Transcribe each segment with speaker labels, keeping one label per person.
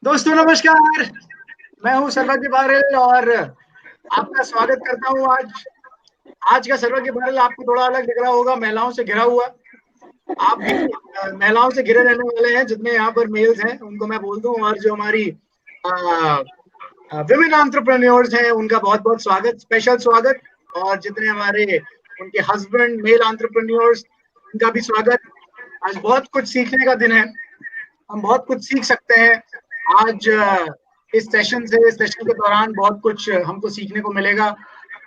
Speaker 1: दोस्तों नमस्कार, मैं हूं सर्वज्ञ बारेल और आपका स्वागत करता हूं। आज का सर्वज्ञ बारेल आपको थोड़ा अलग दिख रहा होगा, महिलाओं से घिरा हुआ। आप भी महिलाओं से घिरे रहने वाले हैं। जितने यहाँ पर मेल्स हैं उनको मैं बोल दूं, और जो हमारी विमेन एंटरप्रेन्योर्स हैं उनका बहुत बहुत स्वागत, स्पेशल स्वागत। और जितने हमारे उनके हस्बैंड मेल एंटरप्रेन्योर्स, उनका भी स्वागत। आज बहुत कुछ सीखने का दिन है, हम बहुत कुछ सीख सकते हैं आज इस सेशन के दौरान बहुत कुछ हमको सीखने को मिलेगा।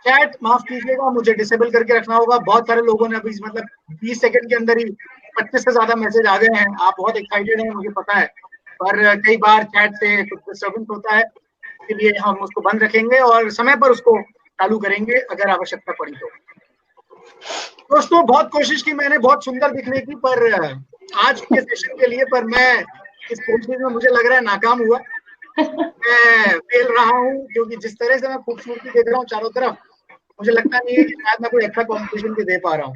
Speaker 1: चैट माफ कीजिएगा, मुझे डिसेबल करके रखना होगा। बहुत सारे लोगों ने अभी 20 सेकंड के अंदर ही 25 से ज्यादा मैसेज आ गए हैं। आप बहुत एक्साइटेड हैं, मुझे पता है, पर कई बार चैट से कुछ डिस्टर्बेंस होता है, इसलिए हम उसको बंद रखेंगे और समय पर उसको चालू करेंगे अगर आवश्यकता पड़ी तो। दोस्तों बहुत कोशिश की मैंने बहुत सुंदर दिखने की, पर आज के सेशन के लिए, पर मैं इस कोशिश में मुझे लग रहा है नाकाम हुआ। मैं फेल रहा हूँ, क्योंकि जिस तरह से मैं खूबसूरती देख रहा हूँ चारों तरफ, मुझे लगता नहीं है कि शायद मैं कोई अच्छा कॉम्पिटिशन भी दे पा रहा हूँ।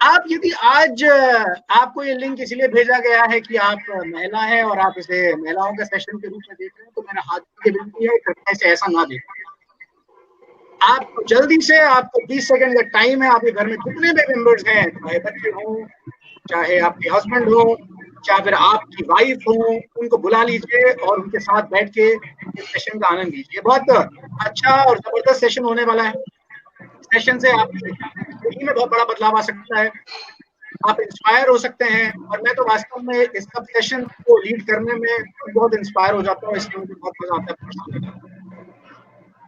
Speaker 1: आप यदि आज आपको ये लिंक इसलिए भेजा गया है कि आप महिला हैं और आप इसे महिलाओं का सेशन के रूप में देख रहे हैं, तो मेरा हाथ की विनती है, कृपया से ऐसा ना देखें। आप जल्दी से, आपको 20 सेकंड का टाइम है। आपके घर में जितने भी मेंबर्स हैं, चाहे बच्चे हों, चाहे आपके हस्बैंड हो, चाहे फिर आपकी वाइफ हो, उनको बुला लीजिए और उनके साथ बैठ के इस सेशन का आनंद लीजिए। बहुत अच्छा और जबरदस्त सेशन होने वाला है। सेशन से आपकी जिंदगी में बहुत बड़ा बदलाव आ सकता है, आप इंस्पायर हो सकते हैं। और मैं तो वास्तव में इस सब सेशन को लीड करने में बहुत इंस्पायर हो जाता हूँ, इसलिए मुझे बहुत मजा आता है पर्सनली।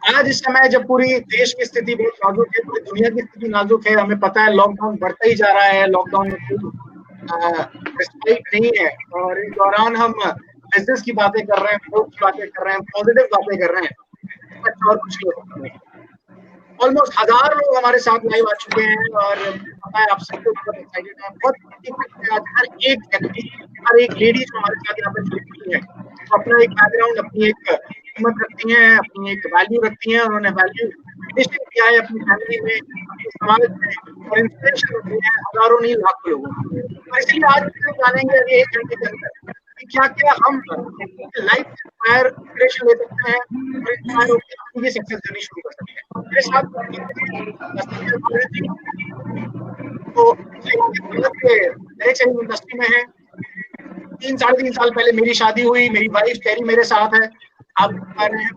Speaker 1: आज इस समय जब पूरी देश की स्थिति बहुत नाजुक है, पूरी दुनिया की स्थिति नाजुक है, हमें पता है लॉकडाउन बढ़ता ही जा रहा है, लॉकडाउन में कोई रिस्ट्रिक्ट नहीं है, और इस दौरान हम बिजनेस की बातें कर रहे हैं, ग्रोथ की बातें कर रहे हैं, पॉजिटिव बातें कर रहे हैं। अच्छा और कुछ नहीं हो सकता है। ऑलमोस्ट 1000 लोग हमारे साथ लाइव आ चुके हैं और पता है आप सब लोग बहुत एक्साइटेड हैं। बहुत खुशी है आज हर एक व्यक्ति, हर एक लेडी जो हमारे साथ यहाँ पर जुड़ी हुई है, तो अपना एक बैकग्राउंड, अपनी एक कीमत रखती हैं, अपनी एक वैल्यू रखती हैं। उन्होंने वैल्यू निश्चित किया है अपनी फैमिली में, अपने समाज में, और इंस्पिरेशन होती है हजारों नहीं लाखों लोगों को। और इसलिए आज हम जानेंगे अगले 1 घंटे के अंदर कि क्या क्या हम लाइफ इंस्पिरेशन ले सकते हैं और इंस्पायर होकर अपनी सक्सेस जर्नी शुरू कर सकते हैं। मेरे साथ तो इंडस्ट्री में है। 3 साढ़े 3 साल पहले मेरी शादी हुई, मेरी वाइफ कैरी मेरे साथ है, आप बता रहे हैं।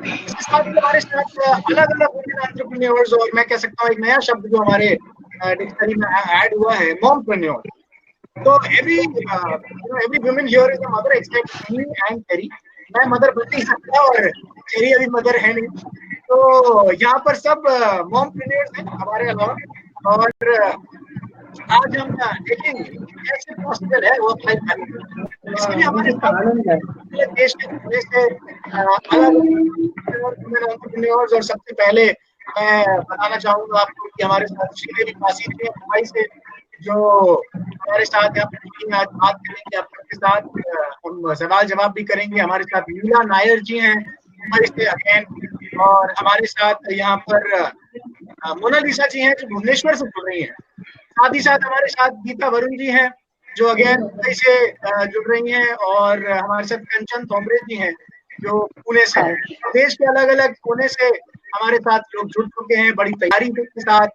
Speaker 1: इसके साथ हमारे साथ अलग अलग वुमेन एंटरप्रेन्योर्स, और मैं कह सकता हूँ एक नया शब्द जो हमारे डिक्शनरी में ऐड हुआ है, मॉमप्रेन्योर। तो every woman here is a mother except me and Terry. मैं मदर बन नहीं सकता और चेरी अभी मदर है नहीं, तो यहाँ पर सब मॉमप्रेन्योर्स हैं हमारे अलावा। और आज हम देखेंगे कैसे पॉसिबल है वर्क लाइफ बैलेंस। इसके लिए हमारे साथ देश के कोने से अलग एंटरप्रेन्योर्स, और सबसे पहले मैं बताना चाहूंगा आपको कि हमारे साथ श्रीदेवी पासी जी हैं मुंबई से, जो हमारे साथ यहाँ पर आज बात करेंगे। आपके साथ हम सवाल जवाब भी करेंगे। हमारे साथ मीला नायर जी हैं मुंबई से अगेन, और हमारे साथ यहाँ पर मोनालिसा जी हैं जो भुवनेश्वर से जुड़ रही हैं। साथ ही साथ हमारे साथ गीता वरुण जी हैं जो अगेन मुंबई से जुड़ रही हैं, और हमारे साथ कंचन तोमरे जी हैं जो पुणे से हैं। देश के अलग अलग कोने से हमारे साथ लोग जुड़ चुके हैं बड़ी तैयारी के साथ,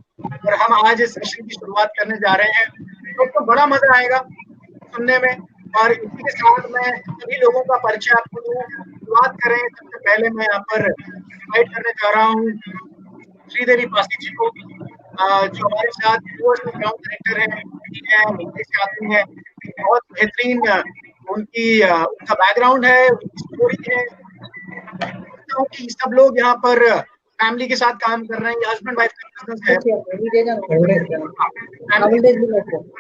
Speaker 1: और हम आज इस सेशन की शुरुआत करने जा रहे हैं। तो बड़ा मजा आएगा सुनने में। और इसी के साथ मैं सभी लोगों का परिचय आपको दूं। शुरुआत करें, सबसे पहले मैं यहाँ पर इनवाइट करने जा रहा हूँ श्रीदेवी पासी जी को, जो हमारे साथ ग्राउंड डायरेक्टर है, मुंबई से आती हैं। बहुत बेहतरीन उनका बैकग्राउंड है, उनकी स्टोरी है। कि सब लोग यहाँ पर फैमिली के साथ काम कर रहे हैं, हस्बैंड वाइफ का बिजनेस है।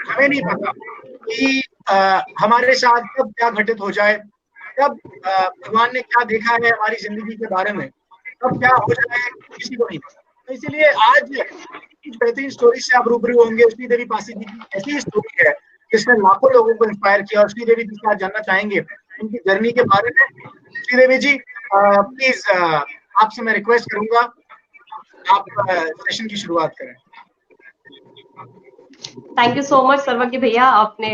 Speaker 1: हमें नहीं पता कि हमारे साथ कब क्या घटित हो जाए, कब भगवान ने क्या देखा है हमारी जिंदगी के बारे में, कब क्या हो जाए किसी को नहीं पता। तो इसीलिए आज कुछ बेहतरीन स्टोरी से आप रूबरू होंगे। श्रीदेवी पासी जी की ऐसी ही स्टोरी है जिसने लाखों लोगों को इंस्पायर किया, और श्रीदेवी जी से आज जानना चाहेंगे उनकी जर्नी के बारे में। श्रीदेवी जी प्लीज आपसे मैं रिक्वेस्ट करूंगा आप सेशन की शुरुआत करें।
Speaker 2: थैंक यू सो मच सर्वज्ञ भैया, आपने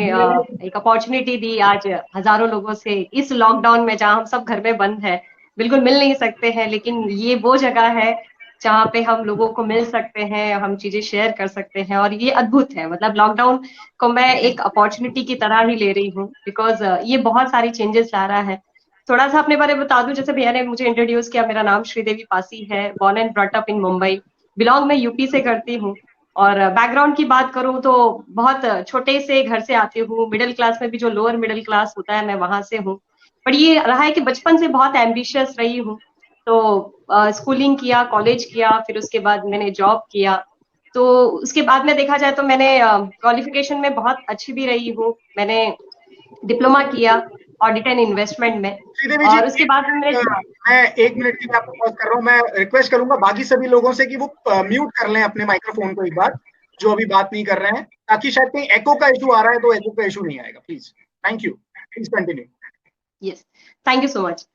Speaker 2: एक अपॉर्चुनिटी दी आज हजारों लोगों से इस लॉकडाउन में, जहां हम सब घर में बंद है, बिल्कुल मिल नहीं सकते हैं, लेकिन ये वो जगह है जहाँ पे हम लोगों को मिल सकते हैं, हम चीजें शेयर कर सकते हैं, और ये अद्भुत है। मतलब लॉकडाउन को मैं एक अपॉर्चुनिटी की तरह ही ले रही हूँ, बिकॉज ये बहुत सारी चेंजेस ला रहा है। थोड़ा सा अपने बारे में बता दूं, जैसे भैया ने मुझे इंट्रोड्यूस किया, मेरा नाम श्रीदेवी पासी है, born and brought up in Mumbai, belong मैं यूपी से करती हूँ। और बैकग्राउंड की बात करूं तो बहुत छोटे से घर से आती हूँ, मिडिल क्लास में भी जो लोअर मिडिल क्लास होता है मैं वहां से हूँ। पर ये रहा है कि बचपन से बहुत एम्बिशियस रही हूँ। तो स्कूलिंग किया, कॉलेज किया, फिर उसके बाद मैंने जॉब किया। तो उसके बाद में देखा जाए तो मैंने क्वालिफिकेशन में बहुत अच्छी भी रही हूँ। मैंने डिप्लोमा किया ऑडिट एंड इन्वेस्टमेंट में,
Speaker 1: श्रीदेवी जी,
Speaker 2: और उसके बाद में मैंने
Speaker 1: मैं 1 मिनट के लिए आपको पॉज कर रहा हूँ। मैं रिक्वेस्ट करूंगा बाकी सभी लोगों से कि वो म्यूट कर लें अपने माइक्रोफोन को एक बार, जो अभी बात नहीं कर रहे हैं, ताकि शायद कहीं एको का इशू आ रहा है तो एको का इशू नहीं आएगा। Please, thank you, please continue.
Speaker 2: Yes, thank you so much.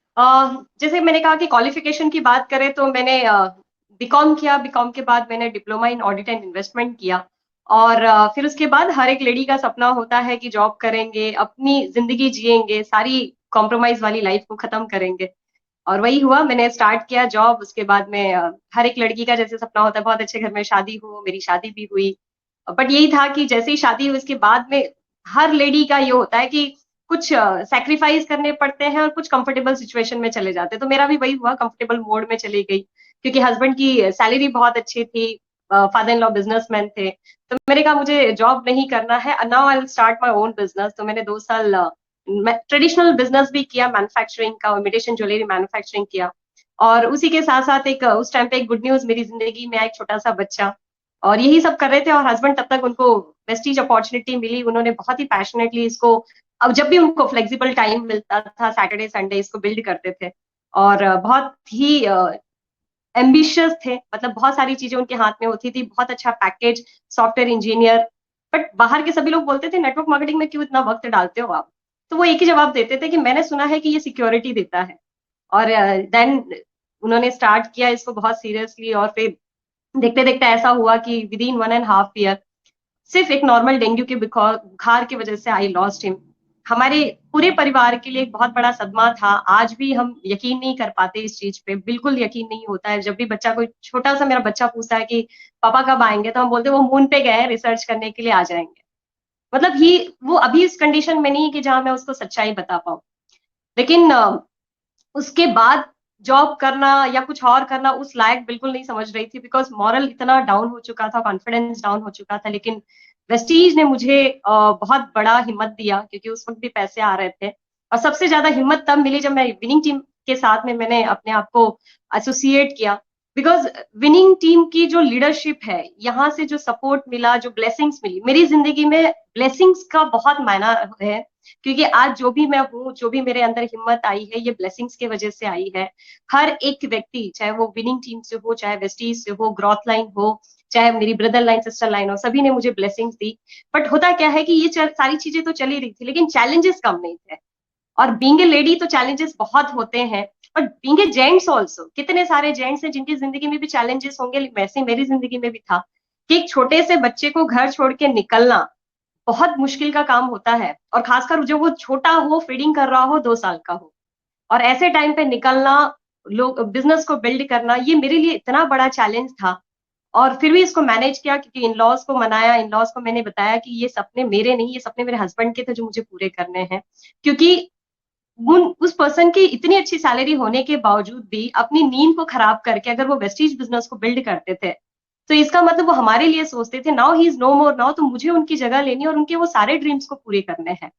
Speaker 2: जैसे मैंने कहा कि क्वालिफिकेशन की बात करें तो मैंने बीकॉम किया, बीकॉम के बाद मैंने diploma in audit and investment किया। और फिर उसके बाद हर एक लेडी का सपना होता है कि जॉब करेंगे, अपनी जिंदगी जिएंगे, सारी कॉम्प्रोमाइज वाली लाइफ को खत्म करेंगे। और वही हुआ, मैंने स्टार्ट किया जॉब। उसके बाद में हर एक लड़की का जैसे सपना होता है, बहुत अच्छे घर में शादी हो, मेरी शादी भी हुई। बट यही था कि जैसे ही शादी हुई उसके बाद में हर लेडी का ये होता है कि कुछ सैक्रिफाइस करने पड़ते हैं और कुछ कंफर्टेबल सिचुएशन में चले जाते हैं। तो मेरा भी वही हुआ, कंफर्टेबल मोड में चली गई, क्योंकि हस्बैंड की सैलरी बहुत अच्छी थी, फादर इन लॉ बिजनेसमैन थे। तो मैंने कहा मुझे जॉब नहीं करना है, now I will start my own business. तो मैंने 2 साल ट्रेडिशनल बिजनेस भी किया, मैन्युफैक्चरिंग का, इमिटेशन ज्वेलरी मैन्युफैक्चरिंग किया। और उसी के साथ साथ एक उस टाइम पे एक गुड न्यूज मेरी जिंदगी में आया, एक छोटा सा बच्चा। और यही सब कर रहे थे, और हस्बैंड तब तक उनको प्रेस्टीज अपॉर्चुनिटी मिली, उन्होंने बहुत ही पैशनेटली इसको, अब जब भी उनको फ्लेक्सिबल टाइम मिलता था सैटरडे संडे, इसको बिल्ड करते थे। और बहुत ही एम्बिशियस थे, मतलब बहुत सारी चीजें उनके हाथ में होती थी, बहुत अच्छा पैकेज, सॉफ्टवेयर इंजीनियर। बट बाहर के सभी लोग बोलते थे नेटवर्क मार्केटिंग में क्यों इतना वक्त डालते हो आप। तो वो एक ही जवाब देते थे कि मैंने सुना है कि ये सिक्योरिटी देता है। और देन उन्होंने स्टार्ट किया इसको बहुत सीरियसली, और फिर देखते देखते ऐसा हुआ कि विद इन 1.5 ईयर सिर्फ एक नॉर्मल डेंगू के बुखार की वजह से आई लॉस्ट हिम। हमारे पूरे परिवार के लिए एक बहुत बड़ा सदमा था। आज भी हम यकीन नहीं कर पाते इस चीज पे, बिल्कुल यकीन नहीं होता है। जब भी बच्चा, कोई छोटा सा मेरा बच्चा पूछता है कि पापा कब आएंगे, तो हम बोलते हैं वो मून पे गए हैं रिसर्च करने के लिए, आ जाएंगे। मतलब ही वो अभी इस कंडीशन में नहीं है कि जहां मैं उसको सच्चाई बता पाऊं। लेकिन उसके बाद जॉब करना या कुछ और करना उस लायक बिल्कुल नहीं समझ रही थी, बिकॉज मॉरल इतना डाउन हो चुका था, कॉन्फिडेंस डाउन हो चुका था। लेकिन वेस्टीज ने मुझे बहुत बड़ा हिम्मत दिया, क्योंकि उस वक्त भी पैसे आ रहे थे। और सबसे ज्यादा हिम्मत तब मिली जब मैं विनिंग टीम के साथ में मैंने अपने आप को एसोसिएट किया। बिकॉज विनिंग टीम की जो लीडरशिप है, यहाँ से जो सपोर्ट मिला, जो ब्लेसिंग्स मिली मेरी जिंदगी में, ब्लेसिंग्स का बहुत मायना है। क्योंकि आज जो भी मैं हूँ, जो भी मेरे अंदर हिम्मत आई है, ये ब्लेसिंग्स की वजह से आई है। हर एक व्यक्ति, चाहे वो विनिंग टीम से हो, चाहे वेस्टीज से हो, ग्रोथ लाइन हो, चाहे मेरी ब्रदर लाइन, सिस्टर लाइन हो, सभी ने मुझे ब्लेसिंग्स दी। बट होता क्या है कि ये सारी चीजें तो चली रही थी, लेकिन चैलेंजेस कम नहीं थे। और बीइंग ए लेडी तो चैलेंजेस बहुत होते हैं, और बीइंग ए जेंट्स ऑल्सो, कितने सारे जेंट्स हैं जिनकी जिंदगी में भी चैलेंजेस होंगे, वैसे मेरी जिंदगी में भी था कि एक छोटे से बच्चे को घर छोड़ के निकलना बहुत मुश्किल का काम होता है। और खासकर जो वो छोटा हो, फीडिंग कर रहा हो, 2 साल का हो, और ऐसे टाइम पे निकलना, लोग बिजनेस को बिल्ड करना, ये मेरे लिए इतना बड़ा चैलेंज था। और फिर भी इसको मैनेज किया, क्योंकि इन लॉज को मनाया, इन लॉज को मैंने बताया कि ये सपने मेरे नहीं, ये सपने मेरे हस्बैंड के थे जो मुझे पूरे करने हैं। क्योंकि उस पर्सन की इतनी अच्छी सैलरी होने के बावजूद भी अपनी नींद को खराब करके अगर वो वेस्टीज बिजनेस को बिल्ड करते थे, तो इसका मतलब वो हमारे लिए सोचते थे now he is no more now, तो मुझे उनकी जगह लेनी है और उनके वो सारे ड्रीम्स को पूरे करने हैं।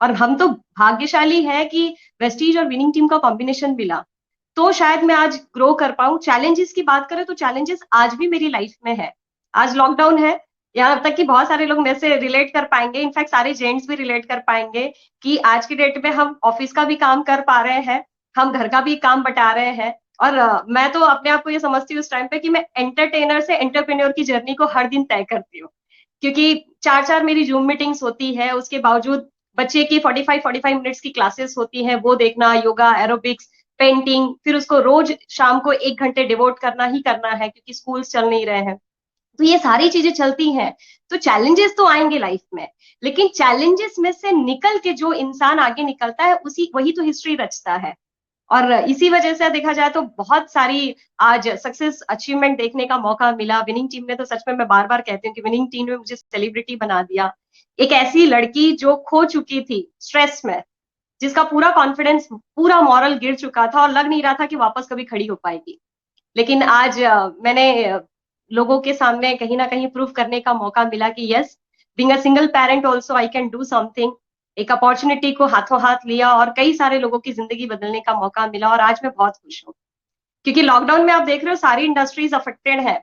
Speaker 2: और हम तो भाग्यशाली है कि वेस्टीज और विनिंग टीम का कॉम्बिनेशन मिला, तो शायद मैं आज ग्रो कर पाऊं। चैलेंजेस की बात करें तो चैलेंजेस आज भी मेरी लाइफ में है। आज लॉकडाउन है, यहाँ तक कि बहुत सारे लोग मेरे से रिलेट कर पाएंगे, इनफैक्ट सारे जेंट्स भी रिलेट कर पाएंगे कि आज की डेट में हम ऑफिस का भी काम कर पा रहे हैं, हम घर का भी काम बटा रहे हैं। और मैं तो अपने आप को ये समझती हूँ इस टाइम पे कि मैं एंटरटेनर से एंटरप्रेन्योर की जर्नी को हर दिन तय करती हूँ। क्योंकि 4-4 मेरी जूम मीटिंग्स होती है, उसके बावजूद बच्चे की 45-45 मिनट्स की क्लासेस होती है, वो देखना, योगा, एरोबिक्स, पेंटिंग, फिर उसको रोज शाम को 1 घंटे डिवोट करना ही करना है, क्योंकि स्कूल्स चल नहीं रहे हैं। तो ये सारी चीजें चलती हैं। तो चैलेंजेस तो आएंगे लाइफ में, लेकिन चैलेंजेस में से निकल के जो इंसान आगे निकलता है उसी वही तो हिस्ट्री रचता है। और इसी वजह से देखा जाए तो बहुत सारी आज सक्सेस अचीवमेंट देखने का मौका मिला। विनिंग टीम ने तो सच में, मैं बार बार कहती हूँ कि विनिंग टीम ने मुझे सेलिब्रिटी बना दिया। एक ऐसी लड़की जो खो चुकी थी स्ट्रेस में, जिसका पूरा कॉन्फिडेंस, पूरा मॉरल गिर चुका था और लग नहीं रहा था कि वापस कभी खड़ी हो पाएगी, लेकिन आज मैंने लोगों के सामने कहीं ना कहीं प्रूव करने का मौका मिला कि yes, being a single parent also I can do something. एक अपॉर्चुनिटी को हाथों हाथ लिया और कई सारे लोगों की जिंदगी बदलने का मौका मिला, और आज मैं बहुत खुश हूँ। क्योंकि लॉकडाउन में आप देख रहे हो सारी इंडस्ट्रीज अफेक्टेड है,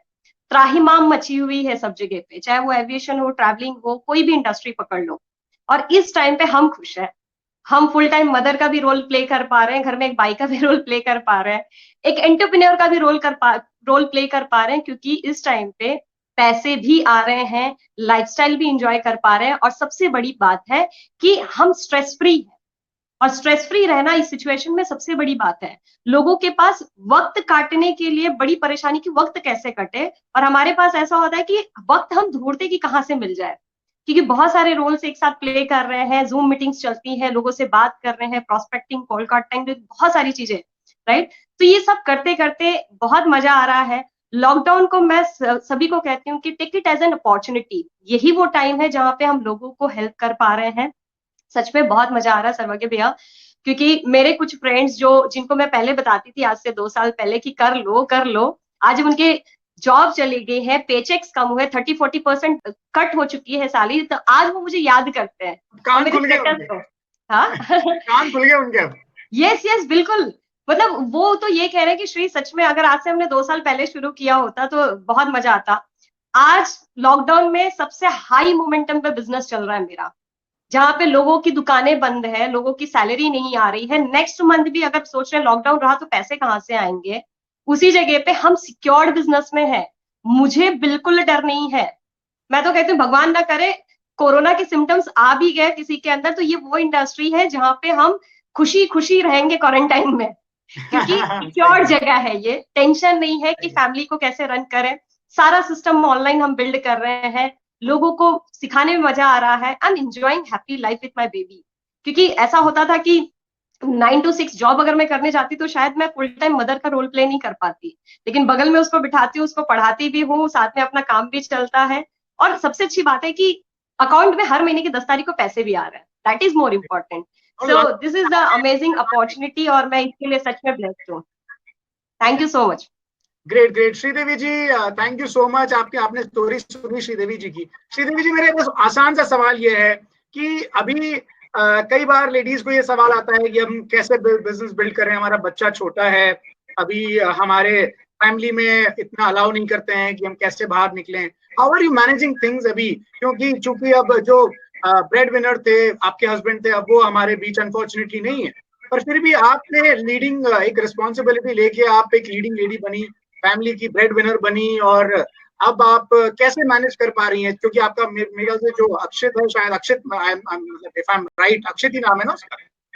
Speaker 2: त्राहिमाम मची हुई है सब जगह पे, चाहे वो एविएशन हो, ट्रैवलिंग हो, कोई भी इंडस्ट्री पकड़ लो। और इस टाइम पे हम खुश हैं। हम फुल टाइम मदर का भी रोल प्ले कर पा रहे हैं, घर में एक बाई का भी रोल प्ले कर पा रहे हैं, एक एंटरप्रेन्योर का भी रोल प्ले कर पा रहे हैं, क्योंकि इस टाइम पे पैसे भी आ रहे हैं, लाइफस्टाइल भी इंजॉय कर पा रहे हैं, और सबसे बड़ी बात है कि हम स्ट्रेस फ्री हैं। और स्ट्रेस फ्री रहना इस सिचुएशन में सबसे बड़ी बात है। लोगों के पास वक्त काटने के लिए बड़ी परेशानी कि वक्त कैसे कटे, और हमारे पास ऐसा होता है कि वक्त हम ढूंढते कि कहाँ से मिल जाए, क्योंकि बहुत सारे रोल्स एक साथ प्ले कर रहे हैं, जूम मीटिंग्स चलती हैं, लोगों से बात कर रहे हैं, प्रोस्पेक्टिंग, कॉल काटिंग, बहुत सारी चीजें, राइट। तो ये सब करते करते बहुत मजा आ रहा है। लॉकडाउन को मैं सभी को कहती हूँ कि take it as an opportunity. यही वो टाइम है जहाँ पे हम लोगों को हेल्प कर पा रहे हैं। सच में बहुत मजा आ रहा है सर्वज्ञ भैया, क्योंकि मेरे कुछ फ्रेंड्स जो जिनको मैं पहले बताती थी आज से 2 साल पहले कि कर लो कर लो, आज उनके जॉब चली गई है, पेचेक्स कम हुए, 30-40% कट हो चुकी है सैलरी, तो आज वो मुझे याद करते हैं और
Speaker 1: कान
Speaker 2: मेरे
Speaker 1: खुल गए
Speaker 2: स्टेटस
Speaker 1: उनके।
Speaker 2: को। हाँ
Speaker 1: कान खुल गए उनके अब।
Speaker 2: यस यस बिल्कुल। मतलब वो तो ये कह रहे हैं कि श्री सच में अगर आज से हमने 2 साल पहले शुरू किया होता तो बहुत मजा आता। आज लॉकडाउन में सबसे हाई मोमेंटम पे बिजनेस चल रहा है मेरा, जहां पे लोगों की दुकानें बंद है, लोगों की सैलरी नहीं आ रही है, नेक्स्ट मंथ भी अगर सोच रहे हैं लॉकडाउन रहा तो पैसे कहां से आएंगे, उसी जगह पे हम सिक्योर्ड बिजनेस में है। मुझे बिल्कुल डर नहीं है। मैं तो कहती हूँ भगवान ना करे कोरोना के सिम्टम्स आ भी गए किसी के अंदर, तो ये वो इंडस्ट्री है जहां पे हम खुशी खुशी रहेंगे क्वारंटाइन में, क्योंकि
Speaker 1: सही
Speaker 2: सिक्योर
Speaker 1: है,
Speaker 2: जगह है, ये टेंशन नहीं है कि
Speaker 1: सही है।
Speaker 2: फैमिली को कैसे रन करें। सारा सिस्टम ऑनलाइन हम बिल्ड कर रहे हैं, लोगों को सिखाने में मजा आ रहा है। I am enjoying happy life with my baby. क्योंकि ऐसा होता था कि 9 to 6 जॉब अगर मैं करने जाती तो शायद मैं फुल टाइम मदर का रोल प्ले नहीं कर पाती, लेकिन बगल में उसको बिठाती हूँ, उसको पढ़ाती भी हूँ, साथ में अपना काम भी चलता है। और सबसे अच्छी बात है कि अकाउंट में हर महीने की 10 तारीख को पैसे भी आ रहे हैं, दैट इज मोर इम्पोर्टेंट।
Speaker 1: और
Speaker 2: so this is the amazing opportunity, और मैं इसके लिए सच में ब्लेस्ड हूँ। Thank you so much.
Speaker 1: Great great Sridevi ji, thank you so much. आपने स्टोरी सुनी श्रीदेवी जी की। श्रीदेवी जी, मेरे बस आसान सा सवाल ये है कि अभी कई बार लेडीज को ये सवाल आता है कि हम कैसे बिजनेस बिल्ड करें, हमारा बच्चा छोटा है अभी, हमारे फैमिली में इतना अलाउ नहीं करते हैं कि हम कैसे बाहर निकलें। How are you managing things अभी, क्योंकि चूंकि अब जो ब्रेड विनर थे आपके हस्बैंड थे, अब वो हमारे बीच अनफॉर्चुनेटली नहीं है, पर फिर भी आपने लीडिंग एक रिस्पॉन्सिबिलिटी लेके आप एक लीडिंग लेडी बनी, फैमिली की ब्रेड विनर बनी, और अब आप कैसे मैनेज कर पा रही हैं? क्योंकि आपका मेरे ख्याल से जो अक्षित है, शायद अक्षित, मतलब if I am right, Akshit ही नाम है ना उसका,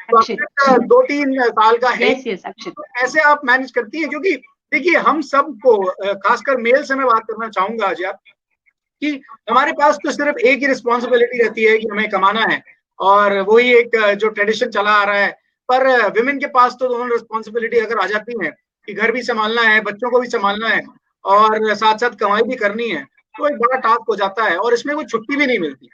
Speaker 1: तो
Speaker 2: अक्षित,
Speaker 1: अक्षित 2-3 साल का है।
Speaker 2: यस यस अक्षित।
Speaker 1: तो कैसे आप मैनेज करती हैं? क्योंकि देखिए हम सबको, खासकर मेल से मैं बात करना चाहूंगा आज यार, कि हमारे पास तो सिर्फ एक ही रिस्पॉन्सिबिलिटी रहती है कि हमें कमाना है, और वही एक जो ट्रेडिशन चला आ रहा है। पर विमेन के पास तो दोनों रिस्पॉन्सिबिलिटी अगर आ जाती है कि घर भी संभालना है, बच्चों को भी संभालना है, और साथ साथ कमाई भी करनी है, तो एक बड़ा टास्क हो जाता है, और इसमें कोई छुट्टी भी नहीं मिलती।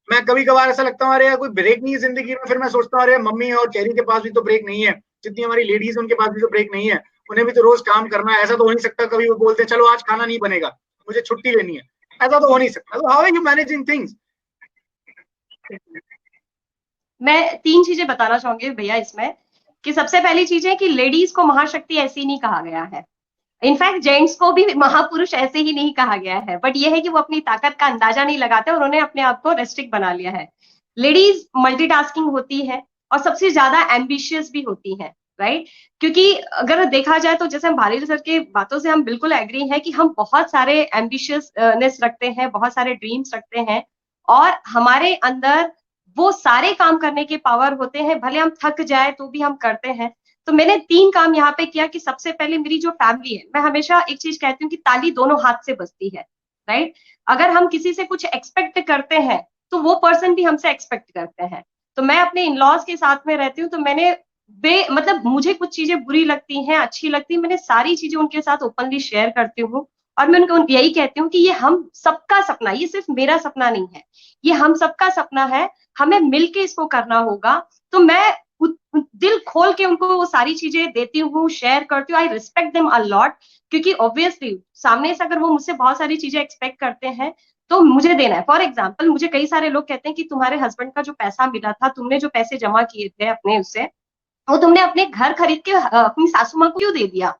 Speaker 1: मैं कभी कभार ऐसा लगता है अरे यार कोई ब्रेक नहीं है जिंदगी में, फिर मैं सोचता हूँ अरे मम्मी और कैरी के पास भी तो ब्रेक नहीं है, जितनी हमारी लेडीज उनके पास भी तो ब्रेक नहीं है, उन्हें भी तो रोज काम करना है। ऐसा तो हो नहीं सकता कभी वो बोलते चलो आज खाना नहीं बनेगा, मुझे छुट्टी लेनी है, ऐसा तो हो नहीं सकता। तो how are you managing things?
Speaker 2: मैं 3 चीजें बताना चाहूंगी भैया इसमें, कि सबसे पहली चीज है कि लेडीज को महाशक्ति ऐसी नहीं कहा गया है। इनफैक्ट जेंट्स को भी महापुरुष ऐसे ही नहीं कहा गया है, बट ये है कि वो अपनी ताकत का अंदाजा नहीं लगाते, उन्होंने अपने आप को रेस्ट्रिक्ट बना लिया है। लेडीज मल्टीटास्किंग होती है और सबसे ज्यादा एम्बिशियस भी होती है, राइट। क्योंकि अगर देखा जाए तो जैसे हम भारी सर की बातों से हम बिल्कुल एग्री हैं कि हम बहुत सारे एम्बिशियसनेस रखते हैं, बहुत सारे ड्रीम्स रखते हैं, और हमारे अंदर वो सारे काम करने के पावर होते हैं, भले हम थक जाए तो भी हम करते हैं। तो मैंने 3 काम यहाँ पे किया कि सबसे पहले मेरी जो फैमिली है, मैं हमेशा एक चीज कहती हूँ कि ताली दोनों हाथ से बजती है। राइट। अगर हम किसी से कुछ एक्सपेक्ट करते हैं तो वो पर्सन भी हमसे एक्सपेक्ट करते हैं। तो मैं अपने इन लॉज के साथ में रहती हूँ, तो मैंने मतलब मुझे कुछ चीजें बुरी लगती हैं, अच्छी लगती है, मैंने सारी चीजें उनके साथ ओपनली शेयर करती हूँ। और मैं उनको यही कहती हूँ कि ये हम सबका सपना, ये सिर्फ मेरा सपना नहीं है, ये हम सबका सपना है, हमें मिलके इसको करना होगा। तो मैं दिल खोल के उनको वो सारी चीजें देती हूँ, शेयर करती हूँ। I respect them a lot, क्योंकि ऑब्वियसली सामने से अगर वो मुझसे बहुत सारी चीजें एक्सपेक्ट करते हैं तो मुझे देना है। फॉर एग्जाम्पल, मुझे कई सारे लोग कहते हैं कि तुम्हारे हस्बैंड का जो पैसा मिला था, तुमने जो पैसे जमा किए थे अपने उससे, वो तुमने अपने घर खरीद के अपनी सासू माँ को क्यों दे दिया?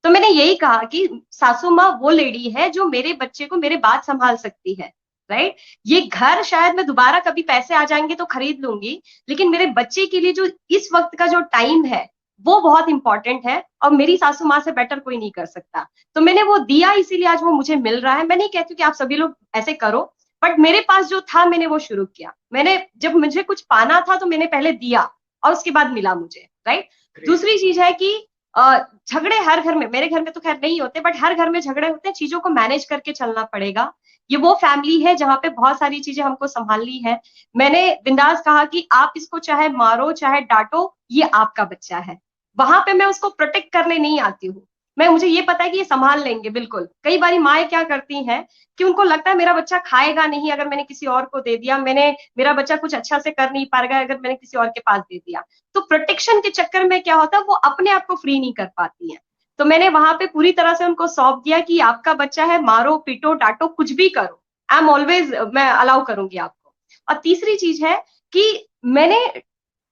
Speaker 2: तो मैंने यही कहा कि सासू माँ वो लेडी है जो मेरे बच्चे को मेरे बाद संभाल सकती है, राइट। ये घर शायद मैं दोबारा कभी पैसे आ जाएंगे तो खरीद लूंगी, लेकिन मेरे बच्चे के लिए जो इस वक्त का जो टाइम है वो बहुत इंपॉर्टेंट है, और मेरी सासू माँ से बेटर कोई नहीं कर सकता। तो मैंने वो दिया, इसीलिए आज वो मुझे मिल रहा है। मैं नहीं कहती कि आप सभी लोग ऐसे करो, बट मेरे पास जो था मैंने वो शुरू किया। मैंने जब मुझे कुछ पाना था तो मैंने पहले दिया और उसके बाद मिला मुझे, राइट। दूसरी चीज है कि झगड़े हर घर में, मेरे घर में तो खैर नहीं होते, बट हर घर में झगड़े होते हैं, चीजों को मैनेज करके चलना पड़ेगा। ये वो फैमिली है जहाँ पे बहुत सारी चीजें हमको संभालनी है। मैंने बिंदास कहा कि आप इसको चाहे मारो चाहे डांटो, ये आपका बच्चा है। वहां पे मैं उसको प्रोटेक्ट करने नहीं आती हूँ। मुझे ये पता है कि ये संभाल लेंगे बिल्कुल। कई बारी माएँ क्या करती हैं कि उनको लगता है मेरा बच्चा खाएगा नहीं अगर मैंने किसी और को दे दिया, मेरा बच्चा कुछ अच्छा से कर नहीं पाएगा अगर मैंने किसी और के पास दे दिया। तो प्रोटेक्शन के चक्कर में क्या होता है, वो अपने आप को फ्री नहीं कर पाती है। तो मैंने वहां पे पूरी तरह से उनको सौंप दिया कि आपका बच्चा है, मारो पीटो डांटो कुछ भी करो, आई एम ऑलवेज, मैं अलाउ करूंगी आपको। और तीसरी चीज है कि मैंने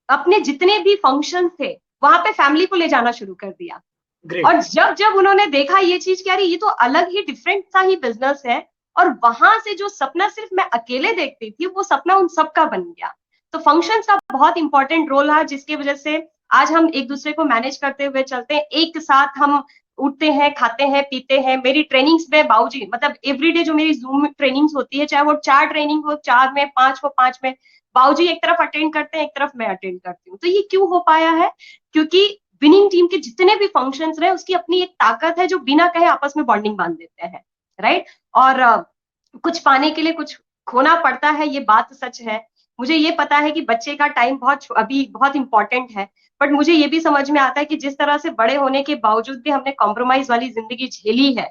Speaker 2: अपने जितने भी फंक्शन थे वहां पे फैमिली को ले जाना शुरू कर दिया।
Speaker 1: ग्रेट।
Speaker 2: और जब जब उन्होंने देखा ये चीज कि अरे ये तो अलग ही डिफरेंट सा ही बिजनेस है, और वहां से जो सपना सिर्फ मैं अकेले देखती थी वो सपना उन सबका बन गया। तो फंक्शंस का बहुत इंपॉर्टेंट रोल है, जिसकी वजह से आज हम एक दूसरे को मैनेज करते हुए चलते हैं, एक साथ हम उठते हैं, खाते हैं, पीते हैं। मेरी ट्रेनिंग्स में बाबूजी, मतलब एवरीडे जो मेरी जूम ट्रेनिंग्स होती है, चाहे वो 4 ट्रेनिंग हो, 4 में 5 हो, 5 में बाबूजी एक तरफ अटेंड करते हैं, एक तरफ मैं अटेंड करती हूँ। तो ये क्यों हो पाया है? क्योंकि विनिंग टीम के जितने भी फंक्शंस रहे, उसकी अपनी एक ताकत है जो बिना कहे आपस में बॉन्डिंग बांध देते हैं, राइट। और कुछ पाने के लिए कुछ खोना पड़ता है, ये बात सच है। मुझे ये पता है कि बच्चे का टाइम अभी बहुत इंपॉर्टेंट है, बट मुझे ये भी समझ में आता है कि जिस तरह से बड़े होने के बावजूद भी हमने कॉम्प्रोमाइज वाली जिंदगी झेली है,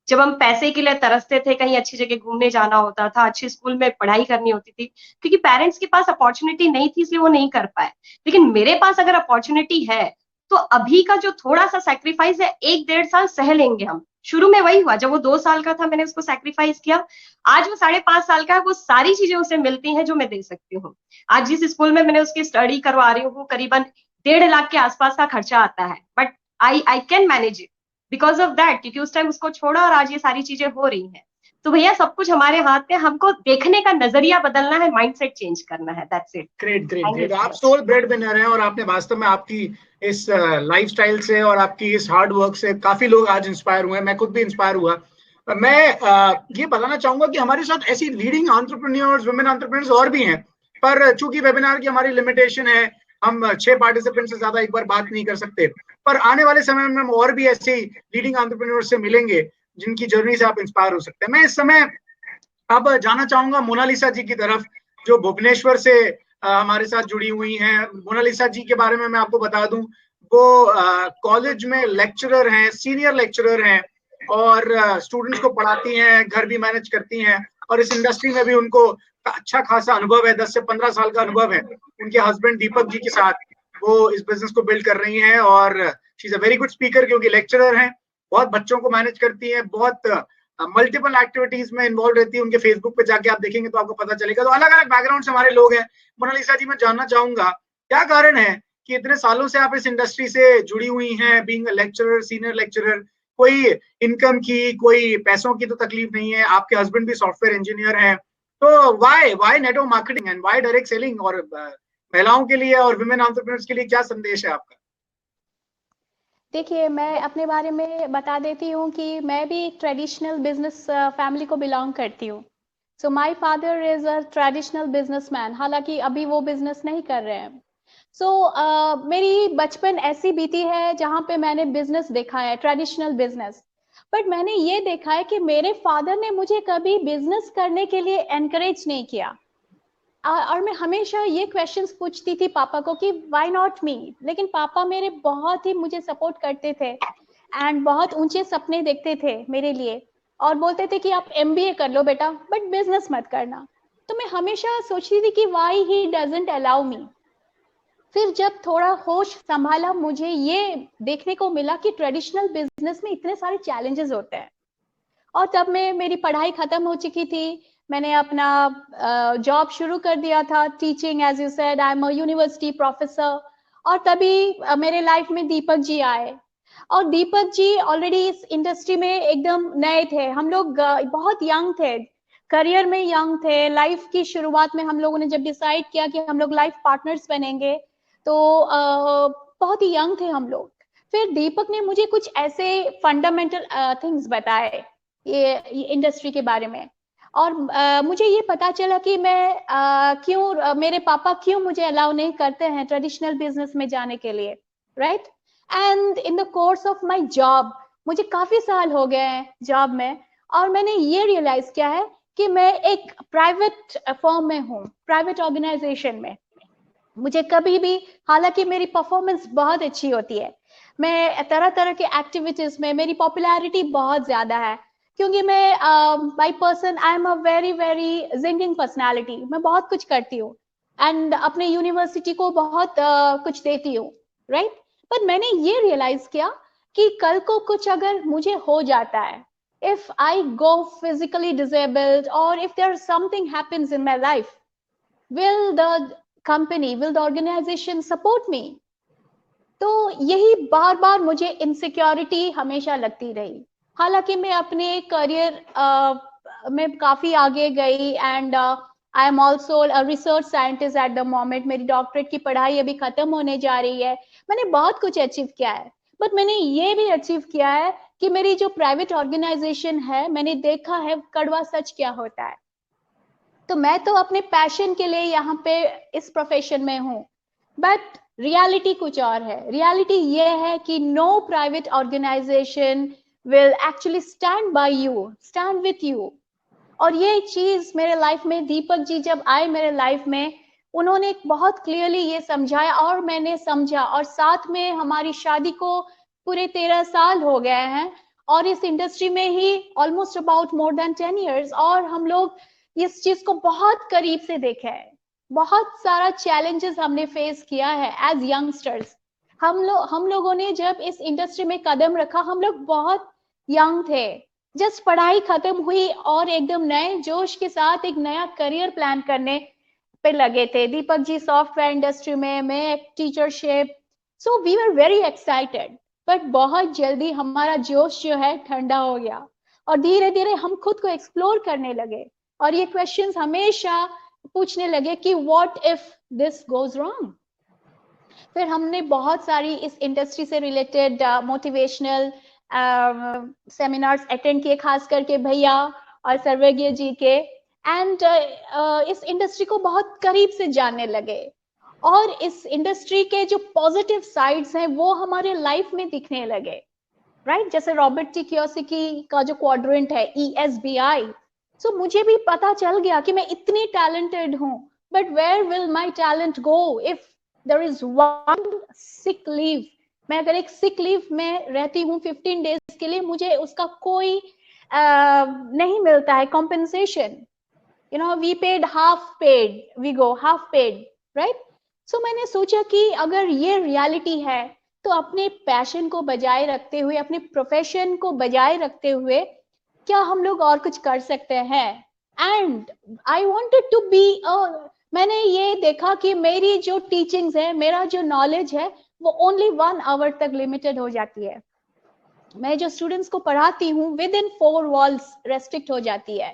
Speaker 2: जब हम पैसे के लिए तरसते थे, कहीं अच्छी जगह घूमने जाना होता था, अच्छे स्कूल में पढ़ाई करनी होती थी, क्योंकि पेरेंट्स के पास अपॉर्चुनिटी नहीं थी इसलिए वो नहीं कर पाए। लेकिन मेरे पास अगर अपॉर्चुनिटी है तो अभी का जो थोड़ा सा सैक्रिफाइस है, 1-1.5 साल सह लेंगे हम। शुरू में वही हुआ, जब वो 2 साल का था मैंने उसको सैक्रिफाइस किया। आज वो 5.5 साल का है, वो सारी चीजें उसे मिलती हैं जो मैं दे सकती हूँ। आज जिस स्कूल में मैंने उसकी स्टडी करवा रही हूँ, करीबन 1.5 लाख के आसपास का खर्चा आता है, but I can manage it because of that, क्योंकि उस टाइम उसको छोड़ा और आज ये सारी चीजें हो रही हैं। तो भैया सब कुछ हमारे हाथ में, हमको देखने का नजरिया बदलना है, माइंडसेट चेंज करना है, that's it.
Speaker 1: Great great
Speaker 2: thank you
Speaker 1: great.
Speaker 2: So
Speaker 1: आप
Speaker 2: मच।
Speaker 1: सोल ब्रेड विनर हैं और आपने वास्तव में आपकी इस लाइफस्टाइल से और आपकी इस हार्ड वर्क से काफी लोग आज इंस्पायर हुए हैं। मैं खुद भी इंस्पायर हुआ। मैं ये बताना चाहूंगा कि हमारे साथ ऐसी लीडिंग एंटरप्रेन्योर्स, वुमेन एंटरप्रेन्योर्स और भी हैं, पर चूंकि वेबिनार की हमारी लिमिटेशन है, हम 6 पार्टिसिपेंट से ज्यादा एक बार बात नहीं कर सकते। पर आने वाले समय में हम और भी ऐसी लीडिंग एंटरप्रेन्योर्स से मिलेंगे जिनकी जर्नी से आप इंस्पायर हो सकते हैं। मैं इस समय अब जाना चाहूंगा मोनालिसा जी की तरफ, जो भुवनेश्वर से हमारे साथ जुड़ी हुई हैं। मोनालिसा जी के बारे में मैं आपको बता दूं, वो कॉलेज में लेक्चरर हैं, सीनियर लेक्चरर हैं, और स्टूडेंट्स को पढ़ाती हैं, घर भी मैनेज करती हैं, और इस इंडस्ट्री में भी उनको अच्छा खासा अनुभव है, 10 से 15 साल का अनुभव है। उनके हस्बैंड दीपक जी के साथ वो इस बिजनेस को बिल्ड कर रही हैं, और she is a very good speaker क्योंकि लेक्चरर हैं, बहुत बच्चों को मैनेज करती हैं, बहुत मल्टीपल एक्टिविटीज में इन्वॉल्व रहती है। उनके फेसबुक पे जाके आप देखेंगे तो आपको पता चलेगा। तो अलग अलग बैकग्राउंड से हमारे लोग हैं। मोनालिसा जी, मैं जानना चाहूंगा क्या कारण है कि इतने सालों से आप इस इंडस्ट्री से जुड़ी हुई हैं, being a lecturer, senior lecturer. कोई इनकम की, कोई पैसों की तो तकलीफ नहीं है, आपके हस्बैंड भी सॉफ्टवेयर इंजीनियर हैं, तो why network marketing and why direct selling? और महिलाओं के लिए और विमेन एंटरप्रेन्योर्स के लिए क्या संदेश है आपका?
Speaker 3: देखिए, मैं अपने बारे में बता देती हूँ कि मैं भी एक ट्रेडिशनल बिजनेस फैमिली को बिलोंग करती हूँ। So my father is a traditional businessman, हालांकि अभी वो बिजनेस नहीं कर रहे हैं। मेरी बचपन ऐसी बीती है जहाँ पे मैंने बिजनेस देखा है, ट्रेडिशनल बिजनेस। बट मैंने ये देखा है कि मेरे फादर ने मुझे कभी बिजनेस करने के लिए एनकरेज नहीं किया। और मैं हमेशा ये क्वेश्चंस पूछती थी पापा को कि व्हाई नॉट मी, लेकिन पापा मेरे बहुत ही मुझे सपोर्ट करते थे एंड बहुत ऊंचे सपने देखते थे मेरे लिए, और बोलते थे कि आप एमबीए कर लो बेटा, बट बिजनेस मत करना। तो मैं हमेशा सोचती थी कि why he doesn't allow me. फिर जब थोड़ा होश संभाला, मुझे ये देखने को मिला कि ट्रेडिशनल बिजनेस में इतने सारे चैलेंजेस होते हैं। और तब मेरी पढ़ाई खत्म हो चुकी थी, मैंने अपना जॉब शुरू कर दिया था, teaching, as you said I am a university professor. और तभी मेरे लाइफ में दीपक जी आए, और दीपक जी ऑलरेडी इस इंडस्ट्री में एकदम नए थे। हम लोग बहुत यंग थे, करियर में यंग थे। लाइफ की शुरुआत में हम लोगों ने जब डिसाइड किया कि हम लोग लाइफ पार्टनर्स बनेंगे, तो बहुत ही यंग थे हम लोग। फिर दीपक ने मुझे कुछ ऐसे फंडामेंटल थिंग्स बताए ये इंडस्ट्री के बारे में, और मुझे ये पता चला कि मैं क्यों मेरे पापा क्यों मुझे अलाउ नहीं करते हैं ट्रेडिशनल बिजनेस में जाने के लिए, right. And in the course of my job, मुझे काफी साल हो गए हैं जॉब में, और मैंने ये रियलाइज किया है कि मैं एक प्राइवेट फर्म में हूँ, प्राइवेट ऑर्गेनाइजेशन में। मुझे कभी भी, हालांकि मेरी परफॉर्मेंस बहुत अच्छी होती है, मैं तरह तरह के एक्टिविटीज में, मेरी पॉपुलैरिटी बहुत ज्यादा है, क्योंकि मैं by person I am a very very zinging personality. मैं बहुत कुछ करती हूँ एंड अपने यूनिवर्सिटी को बहुत कुछ देती हूँ, राइट। पर मैंने ये रियलाइज किया कि कल को कुछ अगर मुझे हो जाता है, if I go physically disabled or if there's something happens in my life, will the company, will the organization support me? तो यही बार बार मुझे इनसिक्योरिटी हमेशा लगती रही। हालांकि मैं अपने करियर में काफी आगे गई and I am also research scientist at the moment. मेरी डॉक्टरेट की पढ़ाई अभी खत्म होने जा रही है। मैंने बहुत कुछ अचीव किया है, बट मैंने ये भी अचीव किया है कि मेरी जो प्राइवेट ऑर्गेनाइजेशन है, मैंने देखा है कड़वा सच क्या होता है। तो मैं तो अपने पैशन के लिए यहाँ पे इस प्रोफेशन में हूँ, बट रियलिटी कुछ और है। रियलिटी ये है कि no private organization will actually stand by you, stand with you. और ये चीज मेरे लाइफ में, दीपक जी जब आए मेरे लाइफ में, उन्होंने बहुत क्लियरली ये समझाया और मैंने समझा, और साथ में हमारी शादी को पूरे 13 साल हो गए हैं, और इस इंडस्ट्री में ही almost about more than 10 years, और हम लोग इस चीज को बहुत करीब से देखा है। बहुत सारा चैलेंजेस हमने फेस किया है एज यंगस्टर्स। हम लोगों ने जब इस इंडस्ट्री में कदम रखा, हम लोग बहुत यंग थे, जस्ट पढ़ाई खत्म हुई और एकदम नए जोश के साथ एक नया करियर प्लान करने पे लगे थे। दीपक जी सॉफ्टवेयर इंडस्ट्री में, मैं teachership, so we were very excited. But बहुत जल्दी हमारा जोश जो है ठंडा हो गया, और धीरे धीरे हम खुद को एक्सप्लोर करने लगे, और ये क्वेश्चंस हमेशा पूछने लगे कि what if this goes wrong. फिर हमने बहुत सारी इस इंडस्ट्री से रिलेटेड मोटिवेशनल सेमिनार्स अटेंड किए, खास करके भैया और सर्वज्ञ जी के, एंड इस इंडस्ट्री को बहुत करीब से जानने लगे, और इस इंडस्ट्री के जो पॉजिटिव साइड्स हैं वो हमारे लाइफ में दिखने लगे, राइट। जैसे रॉबर्ट टी कियोसाकी का जो क्वाड्रेंट है ESBI, सो मुझे भी पता चल गया कि मैं इतनी टैलेंटेड हूँ, but where will my talent go if there is one sick leave. मैं अगर एक सिक लीव में रहती हूँ 15 days के लिए, मुझे उसका कोई नहीं मिलता है compensation. You know, we paid half paid, we go half paid, right. So मैंने सोचा कि अगर ये रियलिटी है, तो अपने पैशन को बजाय रखते हुए, अपने प्रोफेशन को बजाय रखते हुए, क्या हम लोग और कुछ कर सकते हैं। And I wanted to be मैंने ये देखा कि मेरी जो टीचिंग्स है, मेरा जो नॉलेज है, वो ओनली 1 hour तक लिमिटेड हो जाती है। मैं जो स्टूडेंट्स को पढ़ाती हूँ विद इन 4 walls रेस्ट्रिक्ट हो जाती है।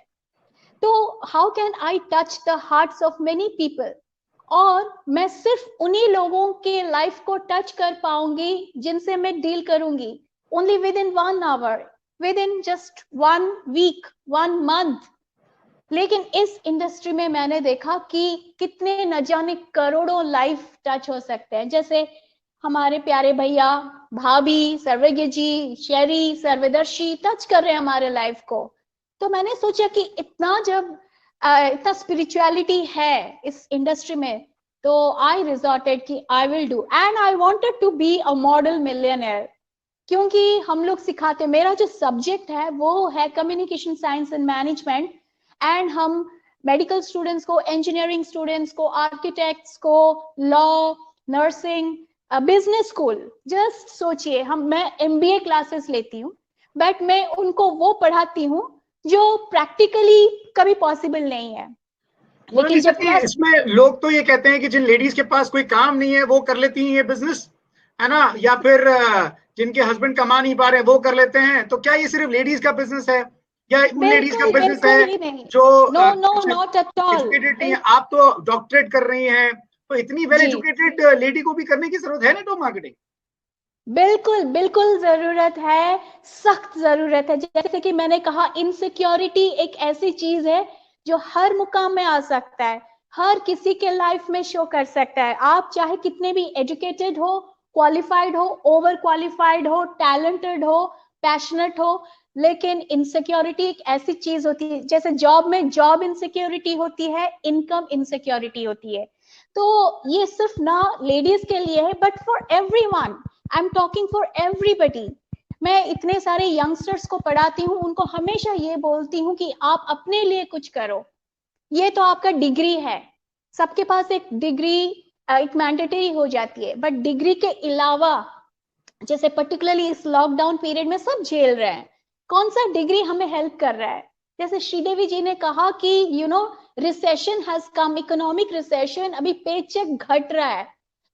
Speaker 3: तो how can I touch the hearts of many people, और मैं सिर्फ उन्हीं लोगों के लाइफ को टच कर पाऊंगी जिनसे मैं डील करूंगी, only with in 1 hour, with in just 1 week, 1 month। लेकिन इस इंडस्ट्री में मैंने देखा कि कितने न जाने करोड़ों लाइफ टच हो सकते हैं। जैसे हमारे प्यारे भैया, भाभी, सर्वज्ञ जी, शेरी, सर्वदर्शी टच कर रहे हैं हमारे लाइफ को। तो मैंने सोचा कि इतना स्पिरिचुअलिटी है इस इंडस्ट्री में, तो आई रिजॉर्टेड कि I will do, and I wanted to be a model millionaire. क्योंकि हम लोग सिखाते, मेरा जो सब्जेक्ट है वो है communication science and management, and हम मेडिकल स्टूडेंट्स को, इंजीनियरिंग स्टूडेंट्स को, आर्किटेक्ट्स को, law, nursing, business school, just सोचिए मैं MBA क्लासेस लेती हूँ, बट मैं उनको वो पढ़ाती हूँ जो प्रैक्टिकली कभी पॉसिबल नहीं है।
Speaker 1: लेकिन जब इसमें लोग तो ये कहते हैं कि जिन लेडीज के पास कोई काम नहीं है वो कर लेती हैं ये बिजनेस, है ना, या फिर जिनके हस्बैंड कमा नहीं पा रहे वो कर लेते हैं। तो क्या ये सिर्फ लेडीज का बिजनेस है या उन लेडीज का बिजनेस है जो
Speaker 3: नॉट एट ऑल
Speaker 1: एजुकेटेड नहीं है? आप तो डॉक्टरेट कर रही हैं, तो इतनी वेल एजुकेटेड लेडी को भी करने की जरूरत है नेटवर्क मार्केटिंग?
Speaker 3: बिल्कुल बिल्कुल जरूरत है, सख्त जरूरत है। जैसे कि मैंने कहा, इनसिक्योरिटी एक ऐसी चीज है जो हर मुकाम में आ सकता है, हर किसी के लाइफ में शो कर सकता है। आप चाहे कितने भी एजुकेटेड हो, क्वालिफाइड हो, ओवर क्वालिफाइड हो, टैलेंटेड हो, पैशनेट हो, लेकिन इनसिक्योरिटी एक ऐसी चीज होती है, जैसे जॉब में जॉब इनसिक्योरिटी होती है, इनकम इनसिक्योरिटी होती है। तो ये सिर्फ ना लेडीज के लिए है, but for everyone, I am talking for everybody. मैं इतने सारे यंगस्टर्स को पढ़ाती हूँ, उनको हमेशा ये बोलती हूँ कि आप अपने लिए कुछ करो। ये तो आपका डिग्री है, सबके पास एक डिग्री एक मैंडेटरी हो जाती है, बट डिग्री के अलावा, जैसे पर्टिकुलरली इस लॉकडाउन पीरियड में सब झेल रहे हैं, कौन सा डिग्री हमें हेल्प कर रहा है? जैसे श्रीदेवी जी ने कहा कि recession has come, economic recession, अभी पेचेक घट रहा है।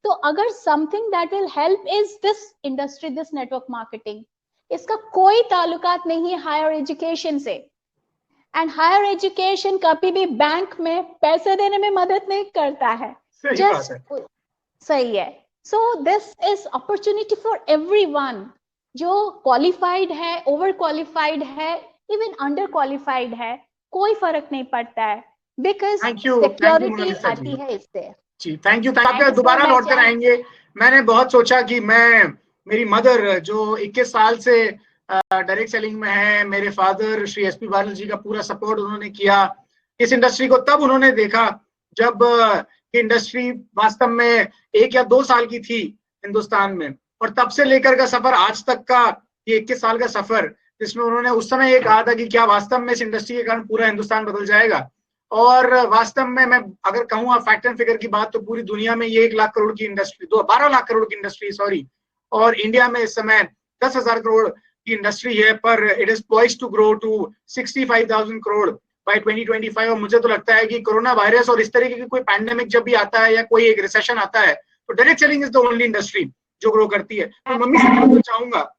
Speaker 3: तो अगर something that will help is this industry, this network marketing. इसका कोई ताल्लुकात नहीं है हायर एजुकेशन से, एंड हायर एजुकेशन कभी भी बैंक में पैसे देने में मदद नहीं करता है। सही है। सो this is opportunity for everyone, जो क्वालिफाइड है, ओवर क्वालिफाइड है, इवन अंडर क्वालिफाइड है, कोई फर्क नहीं पड़ता है, बिकॉज सिक्योरिटी आती है इससे।
Speaker 1: जी, थैंक यू। आप दोबारा लौट कर आएंगे। मैंने बहुत सोचा कि मेरी मदर जो 21 साल से डायरेक्ट सेलिंग में है, मेरे फादर श्री SP बादल जी का पूरा सपोर्ट उन्होंने किया इस इंडस्ट्री को, तब उन्होंने देखा जब इंडस्ट्री वास्तव में 1 या 2 साल की थी हिंदुस्तान में, और तब से लेकर का सफर आज तक का ये 21 साल का सफर, जिसमें उन्होंने उस समय ये कहा था कि क्या वास्तव में इस इंडस्ट्री के कारण पूरा हिंदुस्तान बदल जाएगा। और वास्तव में मैं अगर कहूँ फैक्ट एंड फिगर की बात, तो पूरी दुनिया में ये 1 लाख करोड़ की इंडस्ट्री, 12 लाख करोड़ की इंडस्ट्री सॉरी, और इंडिया में इस समय 10,000 करोड़ की इंडस्ट्री है, पर it is poised to grow to 65,000 crore by 2025। और मुझे तो लगता है कि कोरोना वायरस और इस तरीके की कोई पैंडेमिक जब भी आता है या कोई एक रिसेशन आता है, तो direct selling is the only industry जो ग्रो करती है। तो मम्मी से पूछना चाहूंगा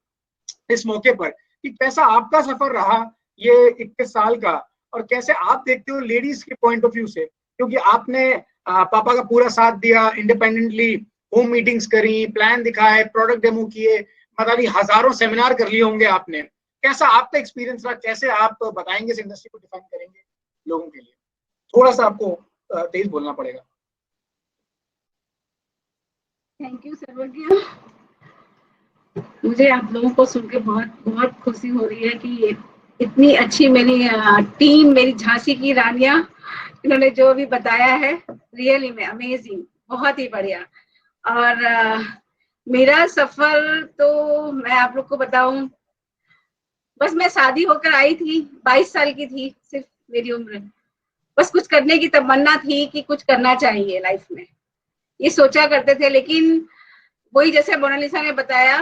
Speaker 1: इस मौके पर कि कैसा आपका सफर रहा ये 21 साल का, और कैसे आप देखते हो लेडीज के पॉइंट ऑफ व्यू से, क्योंकि आपने पापा का पूरा साथ दिया, इंडिपेंडेंटली होम मीटिंग्स करी, प्लान दिखाए, प्रोडक्ट डेमो किए, मतलब हजारों सेमिनार कर लिए होंगे आपने। कैसा आपका एक्सपीरियंस रहा, कैसे आप बताएंगे इस इंडस्ट्री को, डिफाइन करेंगे लोगों के लिए? थोड़ा सा आपको तेज बोलना पड़ेगा।
Speaker 4: थैंक यू सर्वज्ञ। मुझे आप लोगों को सुन के बहुत बहुत खुशी हो रही है कि इतनी अच्छी मेरी टीम, मेरी झांसी की रानियां, इन्होंने जो भी बताया है रियली में अमेजिंग, बहुत ही बढ़िया। और मेरा सफर तो मैं आप लोग को बताऊं, बस मैं शादी होकर आई थी, 22 साल की थी सिर्फ मेरी उम्र, बस कुछ करने की तमन्ना थी कि कुछ करना चाहिए लाइफ में, ये सोचा करते थे। लेकिन वही जैसे मोनालिसा ने बताया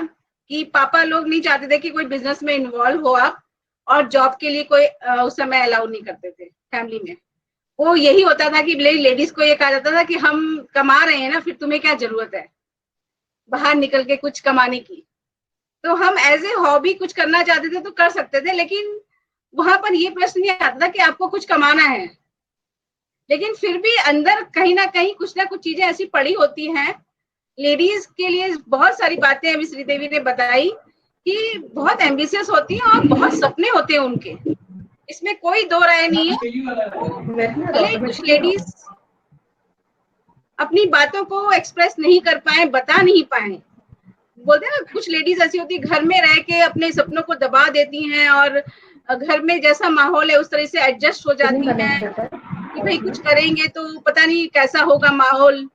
Speaker 4: कि पापा लोग नहीं चाहते थे कि कोई बिजनेस में इन्वॉल्व हो आप, और जॉब के लिए कोई उस समय अलाउ नहीं करते थे फैमिली में। वो यही होता था कि लेडीज को ये कहा जाता था कि हम कमा रहे हैं ना, फिर तुम्हें क्या जरूरत है बाहर निकल के कुछ कमाने की। तो हम एज ए हॉबी कुछ करना चाहते थे तो कर सकते थे, लेकिन वहां पर ये प्रश्न नहीं आता था कि आपको कुछ कमाना है। लेकिन फिर भी अंदर कहीं ना कहीं कुछ ना कुछ चीजें ऐसी पड़ी होती हैं लेडीज के लिए। बहुत सारी बातें अभी श्रीदेवी ने बताई कि बहुत एम्बिशियस होती हैं और बहुत सपने होते हैं उनके, इसमें कोई दो राय नहीं है। भले कुछ लेडीज अपनी बातों को एक्सप्रेस नहीं कर पाए, बता नहीं पाए, बोलते हैं ना, कुछ लेडीज ऐसी होती है घर में रह के अपने सपनों को दबा देती हैं और घर में जैसा माहौल है उस तरह से एडजस्ट हो जाती हैं कि भाई कुछ करेंगे तो पता नहीं कैसा होगा माहौल।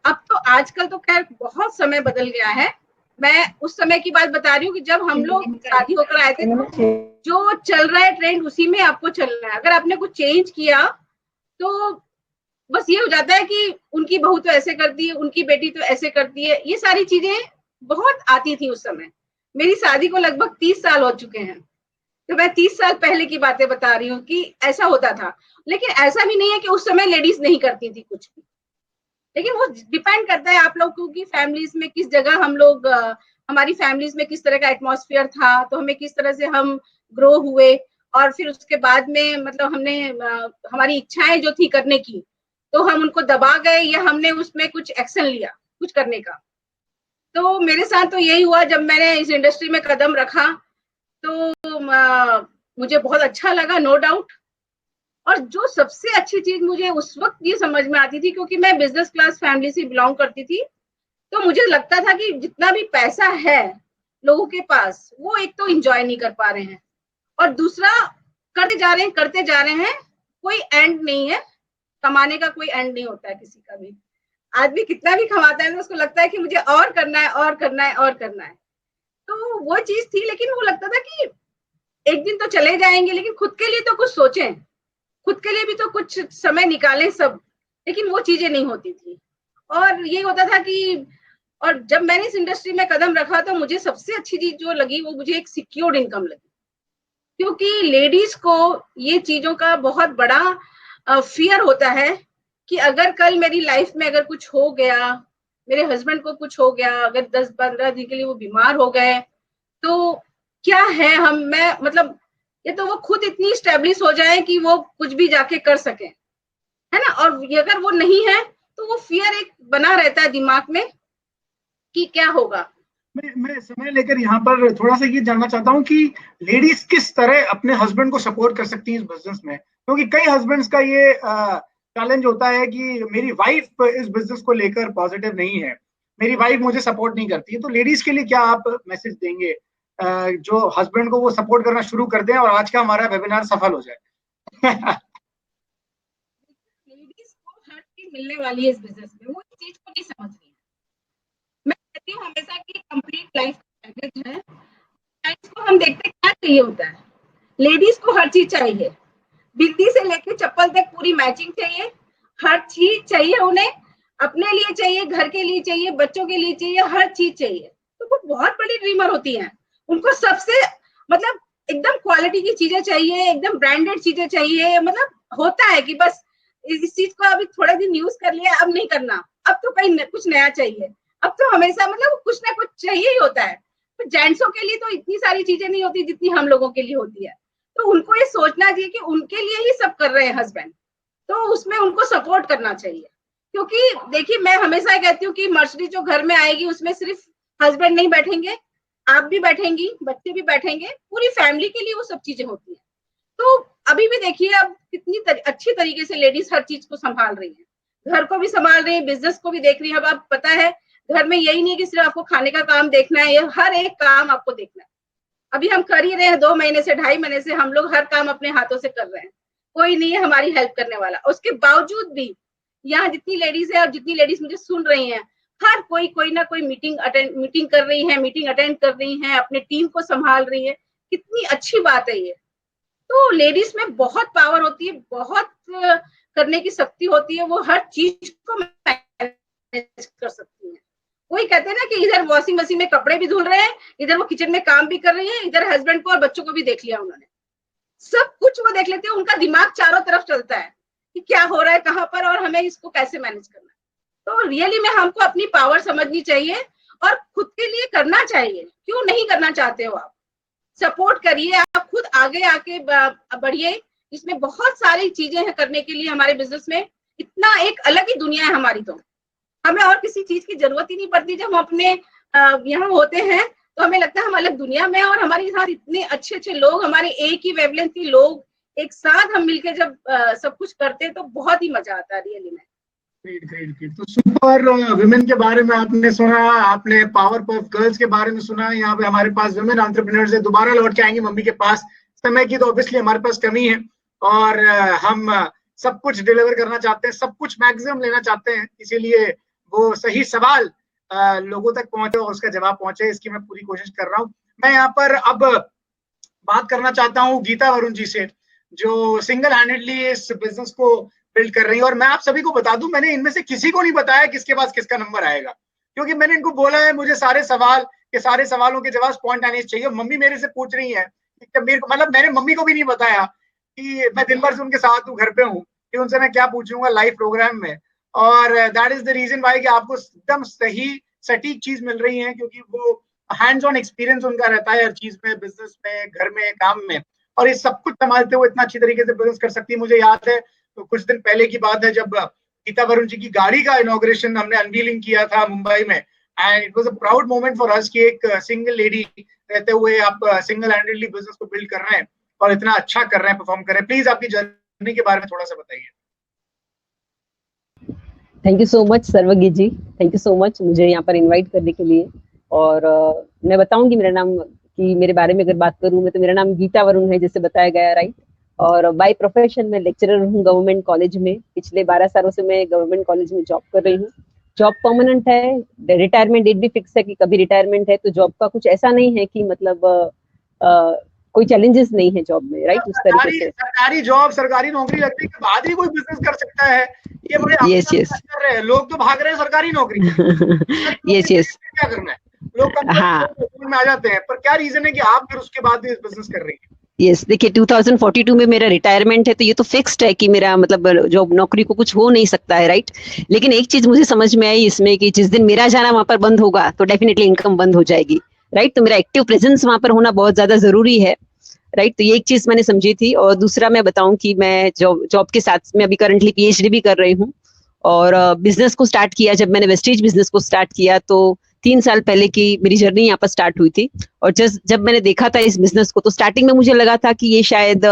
Speaker 4: अब तो आजकल तो खैर बहुत समय बदल गया है। मैं उस समय की बात बता रही हूँ कि जब हम लोग शादी होकर आए थे तो जो चल रहा है ट्रेंड उसी में आपको चलना है। अगर आपने कुछ चेंज किया तो बस ये हो जाता है कि उनकी बहू तो ऐसे करती है, उनकी बेटी तो ऐसे करती है। ये सारी चीजें बहुत आती थी उस समय। मेरी शादी को लगभग 30 साल हो चुके हैं, तो मैं 30 साल पहले की बातें बता रही हूँ कि ऐसा होता था। लेकिन ऐसा भी नहीं है कि उस समय लेडीज नहीं करती थी कुछ भी, लेकिन वो डिपेंड करता है आप लोगों की फैमिलीज में किस जगह हम लोग, हमारी फैमिलीज में किस तरह का एटमॉस्फेयर था, तो हमें किस तरह से हम ग्रो हुए और फिर उसके बाद में मतलब हमने हमारी इच्छाएं जो थी करने की तो हम उनको दबा गए या हमने उसमें कुछ एक्शन लिया कुछ करने का। तो मेरे साथ तो यही हुआ, जब मैंने इस इंडस्ट्री में कदम रखा तो मुझे बहुत अच्छा लगा, नो डाउट। और जो सबसे अच्छी चीज मुझे उस वक्त ये समझ में आती थी, क्योंकि मैं बिजनेस क्लास फैमिली से बिलोंग करती थी, तो मुझे लगता था कि जितना भी पैसा है लोगों के पास वो एक तो एंजॉय नहीं कर पा रहे हैं और दूसरा करते जा रहे हैं, कोई एंड नहीं है। कमाने का कोई एंड नहीं होता है किसी का भी। आदमी कितना भी कमाता है तो उसको लगता है कि मुझे और करना है और करना है और करना है। तो वो चीज थी, लेकिन वो लगता था कि एक दिन तो चले जाएंगे, लेकिन खुद के लिए तो कुछ सोचें, खुद के लिए भी तो कुछ समय निकालें सब। लेकिन वो चीजें नहीं होती थी और ये होता था कि, और जब मैंने इस इंडस्ट्री में कदम रखा तो मुझे सबसे अच्छी चीज जो लगी वो मुझे एक सिक्योर्ड इनकम लगी। क्योंकि लेडीज को ये चीजों का बहुत बड़ा फियर होता है कि अगर कल मेरी लाइफ में अगर कुछ हो गया, मेरे हस्बैंड को कुछ हो गया, अगर 10-15 दिन के लिए वो बीमार हो गए तो क्या है, मैं मतलब ये तो वो खुद इतनी स्टेब्लिश हो जाए कि वो कुछ भी जाके कर सके, है ना। और अगर वो नहीं है तो वो फियर एक बना रहता है दिमाग में कि क्या होगा।
Speaker 1: मैं समय लेकर यहाँ पर थोड़ा सा ये जानना चाहता हूँ कि लेडीज किस तरह अपने हस्बैंड को सपोर्ट कर सकती हैं इस बिजनेस में, क्योंकि कई हस्बैंड्स का ये चैलेंज होता है कि मेरी वाइफ इस बिजनेस को लेकर पॉजिटिव नहीं है, मेरी वाइफ मुझे सपोर्ट नहीं करती है। तो लेडीज के लिए क्या आप मैसेज देंगे जो हस्बैंड को वो सपोर्ट करना शुरू कर दें और आज का हमारा वेबिनार सफल हो जाए?
Speaker 4: लेडीज को हर चीज मिलने वाली है इस बिजनेस में, वो इस चीज को नहीं समझ रही है। मैं कहती हूँ हमेशा कि कंप्लीट लाइफ पैकेज है। लाइफ को हम देखते क्या चाहिए होता है, लेडीज को हर चीज चाहिए, बिल्ली से लेके चप्पल तक पूरी मैचिंग चाहिए, हर चीज चाहिए उन्हें, अपने लिए चाहिए, घर के लिए चाहिए, बच्चों के लिए चाहिए, हर चीज चाहिए। तो वो बहुत बड़ी ड्रीमर होती हैं, उनको सबसे मतलब एकदम क्वालिटी की चीजें चाहिए, एकदम ब्रांडेड चीजें चाहिए। मतलब होता है कि बस इस चीज को अभी थोड़े दिन यूज कर लिया, अब नहीं करना, अब तो कहीं कुछ नया चाहिए, अब तो हमेशा मतलब कुछ ना कुछ चाहिए ही होता है। तो जेंट्सों के लिए तो इतनी सारी चीजें नहीं होती जितनी हम लोगों के लिए होती है। तो उनको ये सोचना चाहिए कि उनके लिए ही सब कर रहे हैं हस्बैंड, तो उसमें उनको सपोर्ट करना चाहिए। क्योंकि देखिए मैं हमेशा कहती हूँ कि मर्सिडीज जो घर में आएगी उसमें सिर्फ हस्बैंड नहीं बैठेंगे, आप भी बैठेंगी, बच्चे भी बैठेंगे, पूरी फैमिली के लिए वो सब चीजें होती है। तो अभी भी देखिए अब कितनी अच्छी तरीके से लेडीज हर चीज को संभाल रही है, घर को भी संभाल रही है, बिजनेस को भी देख रही है। अब आप पता है घर में यही नहीं कि सिर्फ आपको खाने का काम देखना है, ये हर एक काम आपको देखना है। अभी हम कर ही रहे हैं, 2 महीने से 2.5 महीने से हम लोग हर काम अपने हाथों से कर रहे हैं, कोई नहीं है हमारी हेल्प करने वाला। उसके बावजूद भी यहाँ जितनी लेडीज है और जितनी लेडीज मुझे सुन रही हैं, हर कोई ना कोई मीटिंग कर रही है, मीटिंग अटेंड कर रही है, अपने टीम को संभाल रही है। कितनी अच्छी बात है ये। तो लेडीज में बहुत पावर होती है, बहुत करने की शक्ति होती है, वो हर चीज को मैनेज कर सकती है। वही कहते हैं ना कि इधर वॉशिंग मशीन में कपड़े भी धुल रहे हैं, इधर वो किचन में काम भी कर रही है, इधर हस्बैंड को और बच्चों को भी देख लिया उन्होंने, सब कुछ वो देख लेते हैं। उनका दिमाग चारों तरफ चलता है कि क्या हो रहा है कहाँ पर और हमें इसको कैसे मैनेज करना है। तो रियली में हमको अपनी पावर समझनी चाहिए और खुद के लिए करना चाहिए। क्यों नहीं करना चाहते हो आप, सपोर्ट करिए, आप खुद आगे आके बढ़िए। इसमें बहुत सारी चीजें हैं करने के लिए हमारे बिजनेस में, इतना एक अलग ही दुनिया है हमारी। तो हमें और किसी चीज की जरूरत ही नहीं पड़ती। जब हम अपने यहाँ होते हैं तो हमें लगता है हम अलग दुनिया में, और हमारे साथ इतने अच्छे अच्छे लोग, हमारे एक ही वेवलेंथ के लोग एक साथ हम मिलके जब सब कुछ करते हैं तो बहुत ही मजा आता है रियली में।
Speaker 1: Great great great. तो सुपर विमेन के बारे में आपने सुना, आपने पावर पफ गर्ल्स के बारे में सुना। यहाँ पे हमारे पास विमेन एंटरप्रेन्योर्स है। दोबारा लौट के आएंगे मम्मी के पास। समय की तो ऑब्वियसली हमारे पास कमी है और हम सब कुछ डिलीवर करना चाहते हैं, सब कुछ मैक्सिमम लेना चाहते हैं, इसीलिए वो सही सवाल लोगों तक पहुंचे और उसका जवाब पहुंचे, इसकी मैं पूरी कोशिश कर रहा हूँ। मैं यहाँ पर अब बात करना चाहता हूँ गीता वरुण जी से, जो सिंगल हैंडेडली इस बिजनेस को बिल्ड कर रही है। और मैं आप सभी को बता दूं, मैंने इनमें से किसी को नहीं बताया किसके पास किसका नंबर आएगा, क्योंकि मैंने इनको बोला है मुझे सारे सवालों के जवाब स्पॉन्टेनियस चाहिए। मम्मी मेरे से पूछ रही है, मतलब मैंने मम्मी को भी नहीं बताया कि मैं दिन भर से उनके साथ हूँ, घर पे हूँ, कि उनसे मैं क्या पूछूंगा लाइव प्रोग्राम में। और that is the reason why कि आपको एकदम सही सटीक चीज मिल रही है, क्योंकि वो हैंड्स ऑन एक्सपीरियंस उनका रहता है हर चीज में, बिजनेस में, घर में, काम में, और ये सब कुछ संभालते हुए इतना अच्छी तरीके से बिजनेस कर सकती है। मुझे याद है तो कुछ दिन पहले की बात है जब गीता वरुण जी की गाड़ी का इनॉग्रेशन हमने अनवीलिंग किया था मुंबई में, and it was a proud moment for us कि एक सिंगल लेडी रहते हुए आप सिंगल हैंडेडली बिजनेस को बिल्ड कर रहे हैं और इतना अच्छा कर रहे हैं, परफॉर्म कर रहे हैं। प्लीज आपकी जर्नी के बारे में थोड़ा सा बताइए।
Speaker 5: Thank you so much Sarvagi ji, thank you so much मुझे यहाँ पर इनवाइट करने के लिए। और मैं बताऊंगी मेरा नाम, कि मेरे बारे में अगर बात करूँ मैं, तो मेरा नाम गीता वरुण है, जैसे बताया गया, राइट। और बाय प्रोफेशन मैं लेक्चरर हूँ गवर्नमेंट कॉलेज में। पिछले 12 सालों से मैं गवर्नमेंट कॉलेज में जॉब कर रही हूँ। जॉब परमानेंट है, रिटायरमेंट डेट भी फिक्स है कि कभी रिटायरमेंट है, तो जॉब का कुछ ऐसा नहीं है कि मतलब कोई चैलेंजेस नहीं है जॉब में, राइट। उस तरीके से
Speaker 1: सरकारी जॉब, सरकारी नौकरी लगने के बाद ही कोई बिजनेस कर सकता है, ये बड़े
Speaker 5: यस
Speaker 1: कर रहे हैं लोग, तो भाग रहे हैं सरकारी नौकरी।
Speaker 5: यस यस,
Speaker 1: क्या करना है, लोग
Speaker 5: हाँ
Speaker 1: में आ जाते हैं, पर क्या रीजन है कि आप फिर उसके बाद भी बिजनेस कर रही हैं?
Speaker 5: यस, देखिए 2042 में मेरा रिटायरमेंट है, तो ये तो फिक्स्ड है कि मेरा मतलब जॉब नौकरी को कुछ हो नहीं सकता है, राइट। लेकिन एक चीज मुझे समझ में आई इसमें कि जिस दिन मेरा जाना वहां पर बंद होगा तो डेफिनेटली इनकम बंद हो जाएगी, राइट। तो मेरा एक्टिव प्रेजेंस वहां पर होना बहुत ज्यादा जरूरी है, राइट। तो ये एक चीज मैंने समझी थी। और दूसरा मैं बताऊं कि मैं जॉब के साथ में अभी करंटली पीएचडी भी कर रही हूँ। और बिजनेस को स्टार्ट किया, जब मैंने वेस्टेज बिजनेस को स्टार्ट किया तो 3 साल पहले की मेरी जर्नी यहाँ पर स्टार्ट हुई थी। और जब मैंने देखा था इस बिजनेस को, तो स्टार्टिंग में मुझे लगा था कि ये शायद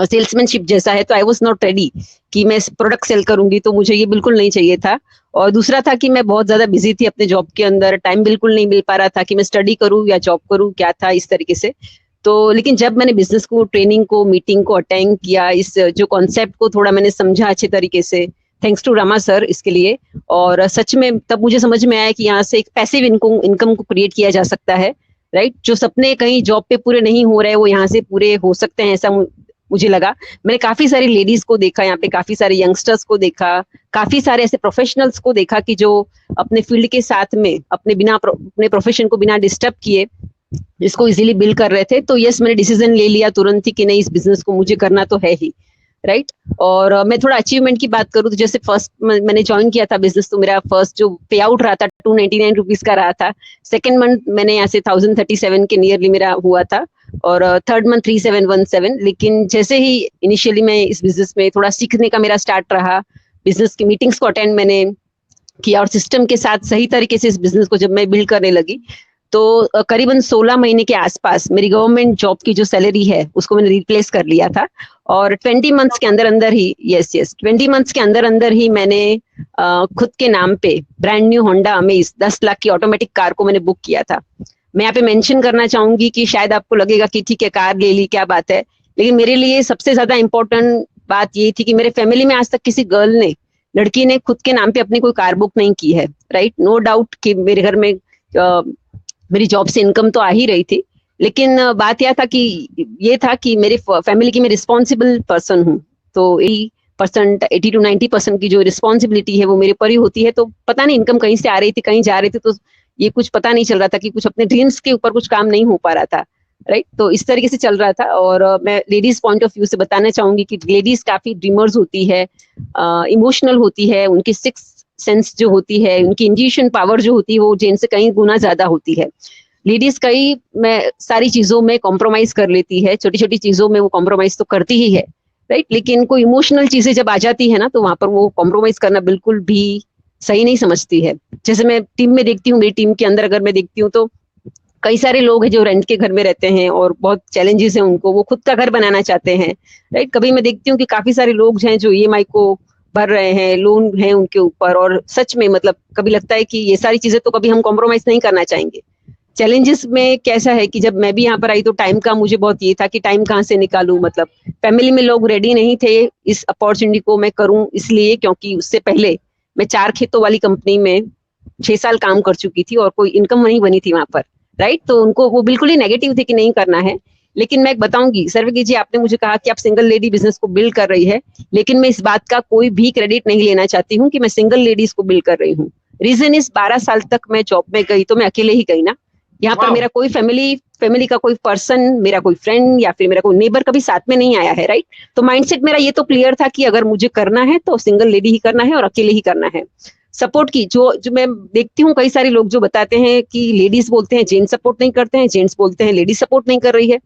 Speaker 5: सेल्समैनशिप जैसा है, तो आई वाज नॉट रेडी कि मैं प्रोडक्ट सेल करूंगी, तो मुझे ये बिल्कुल नहीं चाहिए था। और दूसरा था कि मैं बहुत ज्यादा बिजी थी अपने जॉब के अंदर, टाइम बिल्कुल नहीं मिल पा रहा था कि मैं स्टडी करूं या जॉब करूं, क्या था इस तरीके से। तो लेकिन जब मैंने बिजनेस को, ट्रेनिंग को, मीटिंग को अटेंड किया, इस जो कॉन्सेप्ट को थोड़ा मैंने समझा अच्छे तरीके से, थैंक्स टू रमा सर इसके लिए। और सच में तब मुझे समझ में आया कि यहाँ से एक पैसिव इनकम को क्रिएट किया जा सकता है, राइट। जो सपने कहीं जॉब पे पूरे नहीं हो रहे वो यहाँ से पूरे हो सकते हैं, ऐसा मुझे लगा। मैंने काफी सारी लेडीज को देखा यहाँ पे, काफी सारे यंगस्टर्स को देखा, काफी सारे ऐसे प्रोफेशनल्स को देखा कि जो अपने फील्ड के साथ में अपने प्रोफेशन को बिना डिस्टर्ब किए इसको इजीली बिल्ड कर रहे थे। तो यस, मैंने डिसीजन ले लिया तुरंत ही कि नहीं, इस बिजनेस को मुझे करना तो है ही, राइट। और मैं थोड़ा अचीवमेंट की बात करूँ तो जैसे फर्स्ट मैंने ज्वाइन किया था बिजनेस, तो मेरा फर्स्ट जो पे आउट रहा था 299 रुपीज का रहा था। सेकेंड मंथ मैंने यहाँ से 1037 के नियरली मेरा हुआ था, और थर्ड मंथ 3717। लेकिन जैसे ही इनिशियली मैं इस बिजनेस में थोड़ा सीखने का मेरा स्टार्ट रहा, बिजनेस की मीटिंग्स को अटेंड मैंने किया और सिस्टम के साथ सही तरीके से इस बिजनेस को जब मैं बिल्ड करने लगी, तो करीबन 16 महीने के आसपास मेरी गवर्नमेंट जॉब की जो सैलरी है उसको मैंने रिप्लेस कर लिया था। और 20 मंथ्स के अंदर ही 20 मंथ्स के अंदर ही मैंने खुद के नाम पे brand new Honda amaze 10 lakh की ऑटोमेटिक कार को मैंने बुक किया था। मैं यहाँ पे मेंशन करना चाहूंगी कि शायद आपको लगेगा कि ठीक है, कार ले ली, क्या बात है, लेकिन मेरे लिए सबसे ज्यादा इंपॉर्टेंट बात ये थी कि मेरे फैमिली में आज तक किसी लड़की ने खुद के नाम पे अपनी कोई कार बुक नहीं की है, राइट। नो डाउट कि मेरे घर में मेरी जॉब से इनकम तो आ ही रही थी, लेकिन बात यह था कि मेरे फैमिली की मैं रिस्पॉन्सिबल पर्सन हूँ, तो 80 to 90% की जो रिस्पॉन्सिबिलिटी है वो मेरे पर ही होती है। तो पता नहीं इनकम कहीं से आ रही थी, कहीं जा रही थी, तो ये कुछ पता नहीं चल रहा था कि कुछ अपने ड्रीम्स के ऊपर कुछ काम नहीं हो पा रहा था, राइट। तो इस तरीके से चल रहा था। और मैं लेडीज पॉइंट ऑफ व्यू से बताना चाहूंगी कि लेडीज काफी ड्रीमर्स होती है, इमोशनल होती है, उनकी सिक्स सेंस जो होती है, उनकी इंट्यूशन पावर जो होती है वो जेंट्स से कहीं गुना ज्यादा होती है। लेडीज सारी चीजों में कॉम्प्रोमाइज कर लेती है, छोटी छोटी चीजों में वो कॉम्प्रोमाइज तो करती ही है, राइट। लेकिन कोई इमोशनल चीजें जब आ जाती है ना, तो वहां पर वो कॉम्प्रोमाइज करना बिल्कुल भी सही नहीं समझती है। जैसे मैं टीम में देखती हूँ, मेरी टीम के अंदर अगर मैं देखती हूँ तो कई सारे लोग हैं जो रेंट के घर में रहते हैं और बहुत चैलेंजेस हैं उनको, वो खुद का घर बनाना चाहते हैं, राइट। कभी मैं देखती हूँ कि काफी सारे लोग हैं जो ईएमआई को भर रहे हैं, लोन है उनके ऊपर, और सच में मतलब कभी लगता है कि ये सारी चीजें तो कभी हम कॉम्प्रोमाइज नहीं करना चाहेंगे। चैलेंजेस में कैसा है कि जब मैं भी यहाँ पर आई तो टाइम का मुझे बहुत ये था कि टाइम कहाँ से निकालूं, मतलब फैमिली में लोग रेडी नहीं थे इस अपॉर्चुनिटी को मैं करूं, इसलिए क्योंकि उससे पहले मैं 4 खेतों वाली कंपनी में 6 साल काम कर चुकी थी और कोई इनकम नहीं बनी थी वहां पर, राइट। तो उनको वो बिल्कुल ही नेगेटिव थे कि नहीं करना है। लेकिन मैं बताऊंगी सर्वगी जी, आपने मुझे कहा कि आप सिंगल लेडी बिजनेस को बिल्ड कर रही है, लेकिन मैं इस बात का कोई भी क्रेडिट नहीं लेना चाहती हूँ कि मैं सिंगल लेडीज को बिल्ड कर रही हूँ। रीजन इज 12 साल तक मैं जॉब में गई तो मैं अकेले ही गई ना, यहाँ पर मेरा कोई फैमिली का कोई पर्सन, मेरा कोई फ्रेंड या फिर मेरा कोई नेबर कभी साथ में नहीं आया है, राइट। तो माइंडसेट मेरा ये तो क्लियर था कि अगर मुझे करना है तो सिंगल लेडी ही करना है और अकेले ही करना है। सपोर्ट की जो मैं देखती हूँ, कई सारे लोग जो बताते हैं कि लेडीज बोलते हैं जेंट्स सपोर्ट नहीं करते हैं, जेंट्स बोलते हैं लेडीज सपोर्ट नहीं कर रही है।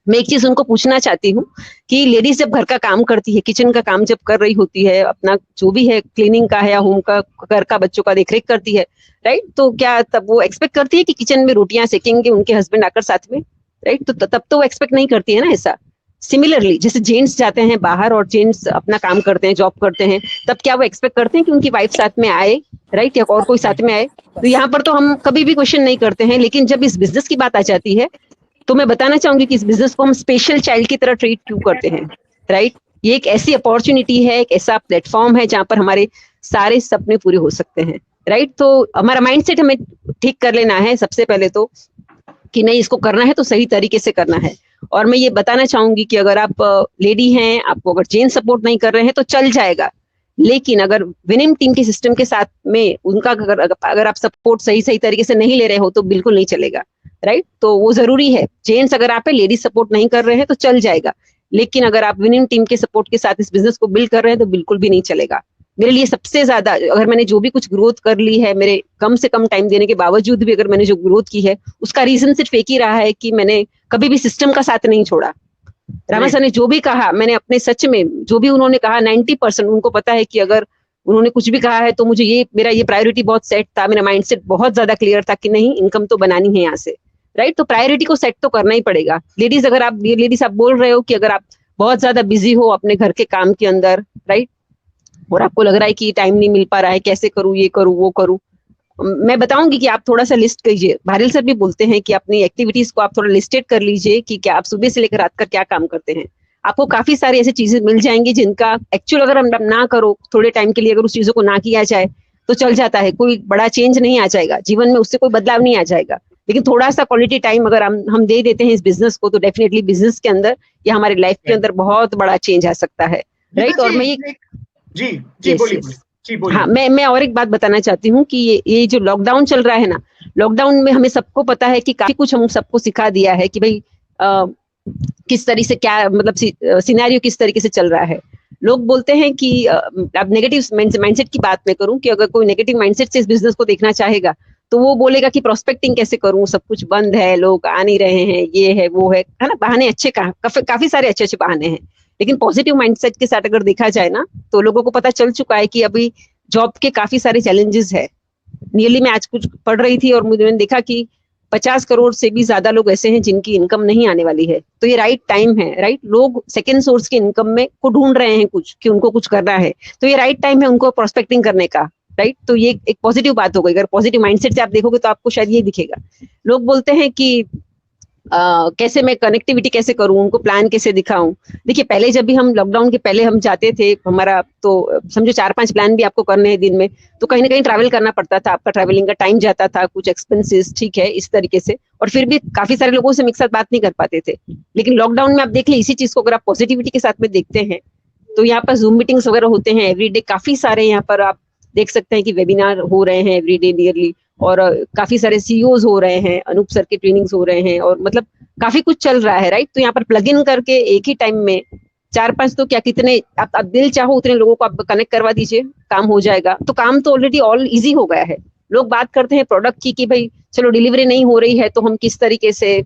Speaker 5: मैं एक चीज उनको पूछना चाहती हूँ कि लेडीज जब घर का काम करती है, किचन का काम जब कर रही होती है, अपना जो भी है क्लीनिंग का है या होम का, घर का, बच्चों का देखरेख करती है, राइट, तो क्या तब वो एक्सपेक्ट करती है कि किचन में रोटियां सेकेंगे उनके हस्बैंड आकर साथ में, राइट। तो तब तो वो एक्सपेक्ट नहीं करती है ना ऐसा। सिमिलरली जैसे जेंट्स जाते हैं बाहर और जेंट्स अपना काम करते हैं, जॉब करते हैं, तब क्या वो एक्सपेक्ट करते हैं कि उनकी वाइफ साथ में आए, राइट, या और कोई साथ में आए। तो यहाँ पर तो हम कभी भी क्वेश्चन नहीं करते हैं। लेकिन जब इस बिजनेस की बात आ जाती है तो मैं बताना चाहूंगी कि इस बिजनेस को हम स्पेशल चाइल्ड की तरह ट्रीट क्यों करते हैं, राइट। ये एक ऐसी अपॉर्चुनिटी है, एक ऐसा प्लेटफॉर्म है जहां पर हमारे सारे सपने पूरे हो सकते हैं, राइट। तो हमारा माइंडसेट हमें ठीक कर लेना है सबसे पहले तो, कि नहीं इसको करना है तो सही तरीके से करना है। और मैं ये बताना चाहूंगी कि अगर आप लेडी हैं, आपको अगर जेंट्स सपोर्ट नहीं कर रहे हैं तो चल जाएगा, लेकिन अगर विनिंग टीम के सिस्टम के साथ में उनका अगर आप सपोर्ट सही तरीके से नहीं ले रहे हो तो बिल्कुल नहीं चलेगा, राइट। तो वो जरूरी है। जेंट्स अगर आप लेडीज सपोर्ट नहीं कर रहे हैं तो चल जाएगा, लेकिन अगर आप विनिंग टीम के सपोर्ट के साथ इस बिजनेस को बिल्ड कर रहे हैं तो बिल्कुल भी नहीं चलेगा। मेरे लिए सबसे ज्यादा, अगर मैंने जो भी कुछ ग्रोथ कर ली है, मेरे कम से कम टाइम देने के बावजूद भी अगर मैंने जो ग्रोथ की है, उसका रीजन सिर्फ एक ही रहा है कि मैंने कभी भी सिस्टम का साथ नहीं छोड़ा। रामा सर ने जो भी कहा, मैंने अपने सच में जो भी उन्होंने कहा 90% उनको पता है कि अगर उन्होंने कुछ भी कहा है तो मुझे मेरा ये प्रायोरिटी बहुत सेट था, मेरा माइंडसेट बहुत ज्यादा क्लियर था कि नहीं इनकम तो बनानी है यहाँ से, राइट। तो प्रायोरिटी को सेट तो करना ही पड़ेगा। लेडीज आप बोल रहे हो कि अगर आप बहुत ज्यादा बिजी हो अपने घर के काम के अंदर, राइट, और आपको लग रहा है कि टाइम नहीं मिल पा रहा है, कैसे करूँ, ये करूँ वो करूँ, मैं बताऊंगी कि आप थोड़ा सा लिस्ट कीजिए। भारिल सर भी बोलते हैं कि अपनी एक्टिविटीज को आप थोड़ा लिस्टेड कर लीजिए कि क्या आप सुबह से लेकर रात का क्या काम करते हैं। आपको काफी सारी ऐसी चीजें मिल जाएंगी जिनका एक्चुअल अगर हम ना करो थोड़े टाइम के लिए, अगर उस चीजों को ना किया जाए तो चल जाता है, कोई बड़ा चेंज नहीं आ जाएगा जीवन में, उससे कोई बदलाव नहीं आ जाएगा। लेकिन थोड़ा सा क्वालिटी टाइम अगर हम दे देते हैं इस बिजनेस को तो डेफिनेटली बिजनेस के अंदर या हमारे लाइफ के अंदर बहुत बड़ा चेंज आ सकता है, राइट। और मैं
Speaker 1: जी बोलिए।
Speaker 5: हाँ, मैं और एक बात बताना चाहती हूँ कि ये जो लॉकडाउन चल रहा है ना, लॉकडाउन में हमें सबको पता है कि काफी कुछ हम सबको सिखा दिया है कि भाई किस तरह से क्या मतलब सिनेरियो किस तरीके से चल रहा है। लोग बोलते हैं कि अब नेगेटिव माइंडसेट की बात मैं करूं कि अगर कोई नेगेटिव माइंडसेट से इस बिजनेस को देखना चाहेगा तो वो बोलेगा कि प्रोस्पेक्टिंग कैसे करूं, सब कुछ बंद है, लोग आ नहीं रहे हैं, ये है वो है ना। बहाने अच्छे काफी सारे अच्छे बहाने हैं। लेकिन पॉजिटिव माइंडसेट के साथ अगर देखा जाए ना तो लोगों को पता चल चुका है कि अभी जॉब के काफी सारे चैलेंजेस है। नियरली मैं आज कुछ पढ़ रही थी और मैंने देखा कि 50 करोड़ से भी ज्यादा लोग ऐसे हैं जिनकी इनकम नहीं आने वाली है। तो ये राइट टाइम है, राइट। लोग सेकेंड सोर्स की इनकम में को ढूंढ रहे हैं कुछ कि उनको कुछ करना है, तो ये राइट टाइम है उनको प्रोस्पेक्टिंग करने का, राइट। तो ये एक पॉजिटिव बात हो गई। अगर पॉजिटिव माइंडसेट से आप देखोगे तो आपको शायद ये दिखेगा। लोग बोलते हैं कि कैसे मैं कनेक्टिविटी कैसे करूं, उनको प्लान कैसे दिखाऊं। देखिए पहले जब भी हम लॉकडाउन के पहले हम जाते थे, हमारा तो समझो 4-5 प्लान भी आपको करने हैं दिन में, तो कहीं ना कहीं ट्रैवल करना पड़ता था, आपका ट्रैवलिंग का टाइम जाता था, कुछ एक्सपेंसेस, ठीक है, इस तरीके से। और फिर भी काफी सारे लोगों से एक साथ बात नहीं कर पाते थे। लेकिन लॉकडाउन में आप देख ले इसी चीज को अगर आप पॉजिटिविटी के साथ में देखते हैं तो यहाँ पर जूम मीटिंग्स वगैरह होते हैं एवरीडे, काफी सारे यहाँ पर आप देख सकते हैं कि वेबिनार हो रहे हैं एवरीडे नियरली, और काफी सारे सीईओज हो रहे हैं, अनूप सर के ट्रेनिंग्स हो रहे हैं, और मतलब काफी कुछ चल रहा है, राइट। तो यहाँ पर प्लग इन करके एक ही टाइम में 4-5 तो क्या कितने आप दिल चाहो उतने लोगों को आप कनेक्ट करवा दीजिए, काम हो जाएगा। तो काम तो ऑलरेडी ऑल इजी हो गया है। लोग बात करते हैं प्रोडक्ट की कि भाई चलो डिलीवरी नहीं हो रही है तो हम किस तरीके से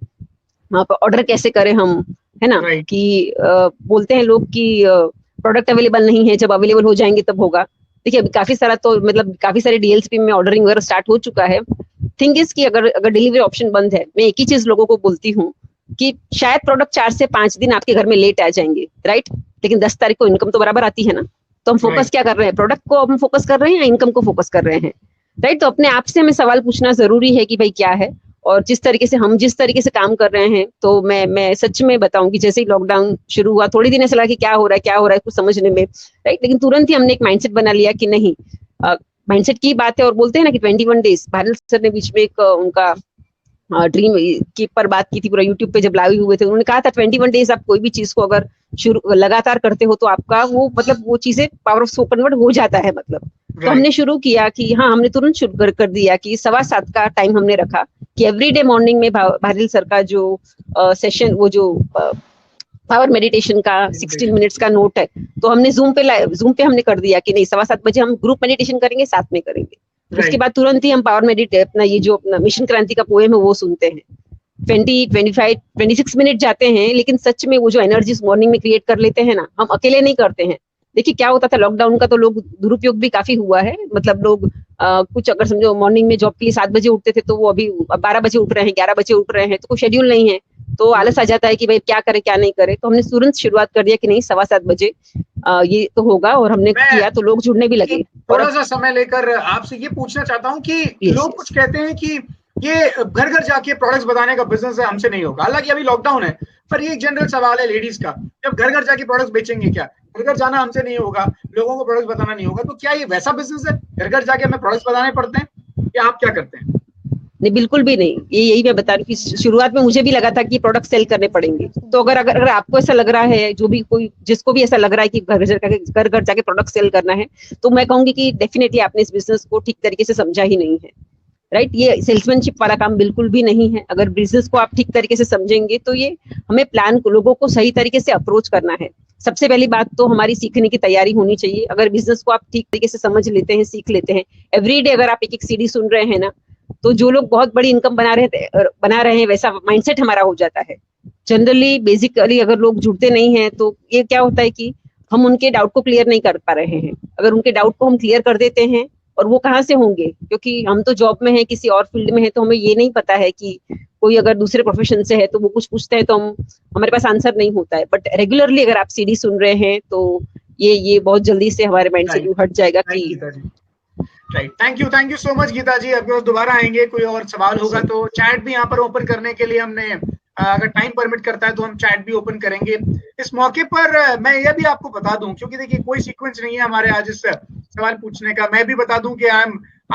Speaker 5: ऑर्डर कैसे करें हम, है ना, कि बोलते हैं लोग कि प्रोडक्ट अवेलेबल नहीं है, जब अवेलेबल हो जाएंगे तब होगा। देखिए अभी काफी सारा तो मतलब काफी सारे डीएलसीपी में ऑर्डरिंग वगैरह स्टार्ट हो चुका है। थिंग इज कि अगर डिलीवरी ऑप्शन बंद है, मैं एक ही चीज लोगों को बोलती हूँ कि शायद प्रोडक्ट 4 से 5 दिन आपके घर में लेट आ जाएंगे, राइट, लेकिन 10 तारीख को इनकम तो बराबर आती है ना। तो हम फोकस क्या कर रहे हैं, प्रोडक्ट को हम फोकस कर रहे हैं या इनकम को फोकस कर रहे हैं, राइट। तो अपने आप से हमें सवाल पूछना जरूरी है कि भाई क्या है, और जिस तरीके से काम कर रहे हैं। तो मैं सच में बताऊं कि जैसे ही लॉकडाउन शुरू हुआ, थोड़ी दिन ऐसा लगा कि क्या हो रहा है कुछ समझने में, राइट। लेकिन तुरंत ही हमने एक माइंडसेट बना लिया कि नहीं, माइंडसेट की बात है। और बोलते हैं ना कि 21 डेज, भारत सर ने बीच में एक उनका ड्रीम की पर बात की थी, पूरा यूट्यूब पे जब लाइव हुए थे, उन्होंने कहा था 21 डेज आप कोई भी चीज को अगर शुरू लगातार करते हो तो आपका वो मतलब वो चीजें पावर ऑफ कन्वर्ट हो जाता है मतलब। तो हमने शुरू किया कि हाँ, हमने तुरंत शुरू कर दिया कि 7:15 का टाइम हमने रखा कि एवरीडे मॉर्निंग में भारिल सर का जो सेशन, वो जो पावर मेडिटेशन का 16 मिनट्स का नोट है, तो हमने जूम पे हमने कर दिया कि नहीं 7:15 बजे हम ग्रुप मेडिटेशन करेंगे, साथ में करेंगे। उसके बाद तुरंत ही हम पावर मेडिटेशन अपना ये जो अपना मिशन क्रांति का पोएम है वो सुनते हैं। 26 मिनट जाते हैं, लेकिन सच में वो जो एनर्जी मॉर्निंग में क्रिएट कर लेते हैं ना, हम अकेले नहीं करते हैं। देखिए क्या होता था लॉकडाउन का, तो लोग दुरुपयोग भी काफी हुआ है, मतलब लोग कुछ अगर समझो मॉर्निंग में जॉब के लिए 7 बजे उठते थे, तो वो अभी 12 बजे उठ रहे हैं, 11 बजे उठ रहे हैं, तो कोई शेड्यूल नहीं है, तो आलस आ जाता है कि भाई क्या करे क्या नहीं करे। तो हमने तुरंत शुरुआत कर दिया कि नहीं 7:15 बजे ये तो होगा, और हमने किया तो लोग जुड़ने भी लगे।
Speaker 1: थोड़ा सा समय लेकर आपसे ये पूछना चाहता हूँ कि लोग कुछ कहते हैं कि ये घर घर जाके प्रोडक्ट्स बताने का बिजनेस है, हमसे नहीं होगा। हालांकि अभी लॉकडाउन है, पर ये एक जनरल सवाल है लेडीज का, जब घर घर जाके प्रोडक्ट्स बेचेंगे, क्या घर घर जाना हमसे नहीं होगा, लोगों को प्रोडक्ट्स बताना नहीं होगा, तो क्या ये वैसा बिजनेस है, घर घर जाके हमें प्रोडक्ट्स बताने पड़ते हैं, या आप क्या करते हैं?
Speaker 5: नहीं, बिल्कुल भी नहीं। यही मैं बता रही हूँ कि शुरुआत में मुझे भी लगा था कि प्रोडक्ट सेल करने पड़ेंगे। तो अगर आपको ऐसा लग रहा है, जो भी कोई जिसको भी ऐसा लग रहा है कि घर घर जाके प्रोडक्ट सेल करना है, तो मैं कहूंगी कि डेफिनेटली आपने इस बिजनेस को ठीक तरीके से समझा ही नहीं है, राइट। ये सेल्समैनशिप वाला काम बिल्कुल भी नहीं है। अगर बिजनेस को आप ठीक तरीके से समझेंगे तो ये हमें प्लान को, लोगों को सही तरीके से अप्रोच करना है। सबसे पहली बात तो हमारी सीखने की तैयारी होनी चाहिए। अगर बिजनेस को आप ठीक तरीके से समझ लेते हैं, सीख लेते हैं, एवरीडे अगर आप एक सीडी सुन रहे हैं ना, तो जो लोग बहुत बड़ी इनकम बना रहे हैं वैसा माइंडसेट हमारा हो जाता है। जनरली बेसिकली अगर लोग जुड़ते नहीं हैं, तो ये क्या होता है कि हम उनके डाउट को क्लियर नहीं कर पा रहे हैं। अगर उनके डाउट को हम क्लियर कर देते हैं, और वो कहाँ से होंगे, क्योंकि हम तो जॉब में हैं, किसी और फील्ड में है, तो हमें ये नहीं पता है कि कोई अगर दूसरे प्रोफेशन से है तो वो कुछ पूछते हैं तो हमारे पास आंसर नहीं होता है। बट रेगुलरली अगर आप सीडी सुन रहे हैं तो ये बहुत जल्दी से हमारे माइंड से हट जाएगा कि
Speaker 1: right. Thank you so much Geeta ji. आपके पास दोबारा आएंगे, कोई और सवाल होगा तो चैट भी यहाँ पर ओपन करने के लिए हमने, अगर टाइम परमिट करता है तो हम चैट भी ओपन करेंगे। इस मौके पर मैं यह भी आपको बता दूं, क्योंकि देखिए कोई सीक्वेंस नहीं है हमारे आज इस सवाल पूछने का। मैं भी बता दूं कि I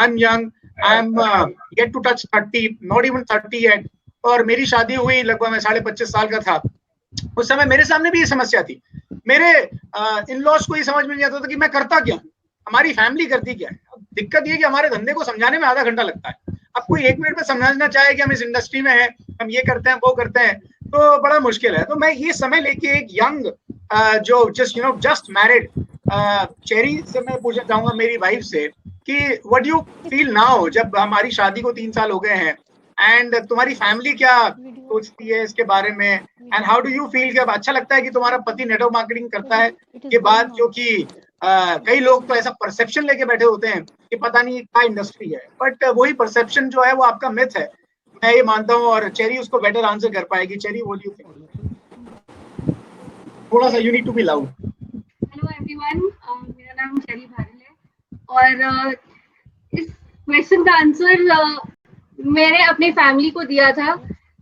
Speaker 1: am young, I am get to touch 30, not even 30 yet, और मेरी शादी हुई लगभग मैं 25.5 साल का था। उस समय मेरे सामने भी ये समस्या थी। मेरे इन लॉज को ये समझ में नहीं आता था कि मैं करता क्या, हमारी फैमिली करती क्या है। दिक्कत ये कि हमारे धंधे को समझाने में आधा घंटा लगता है। अब कोई 1 मिनट में समझना चाहे कि हम इस इंडस्ट्री में हैं, हम ये करते हैं वो करते हैं, तो बड़ा मुश्किल है। तो मैं ये समय लेके एक यंग जो जस्ट मैरिड चेरी से मैं पूछना चाहूंगा मेरी वाइफ से कि व्हाट यू फील नाउ, जब हमारी शादी को 3 साल हो गए हैं, एंड तुम्हारी फैमिली क्या सोचती है इसके बारे में, and how do you feel, क्या अच्छा लगता है कि तुम्हारा पति नेटवर्क मार्केटिंग करता है के बाद, क्योंकि कई लोग तो ऐसा परसेप्शन लेके बैठे होते हैं कि पता नहीं क्या इंडस्ट्री है, बट वही परसेप्शन जो है वो आपका मिथ है, मैं ये मानता हूँ, और चेरी उसको बेटर आंसर कर पाएगी। Cherry what do you think? थोड़ा सा you need to be loud.
Speaker 4: Hello everyone, मेरा नाम चेरी भारिल है, और इस क्वेश्चन का आंसर मैंने अपनी फैमिली को दिया था।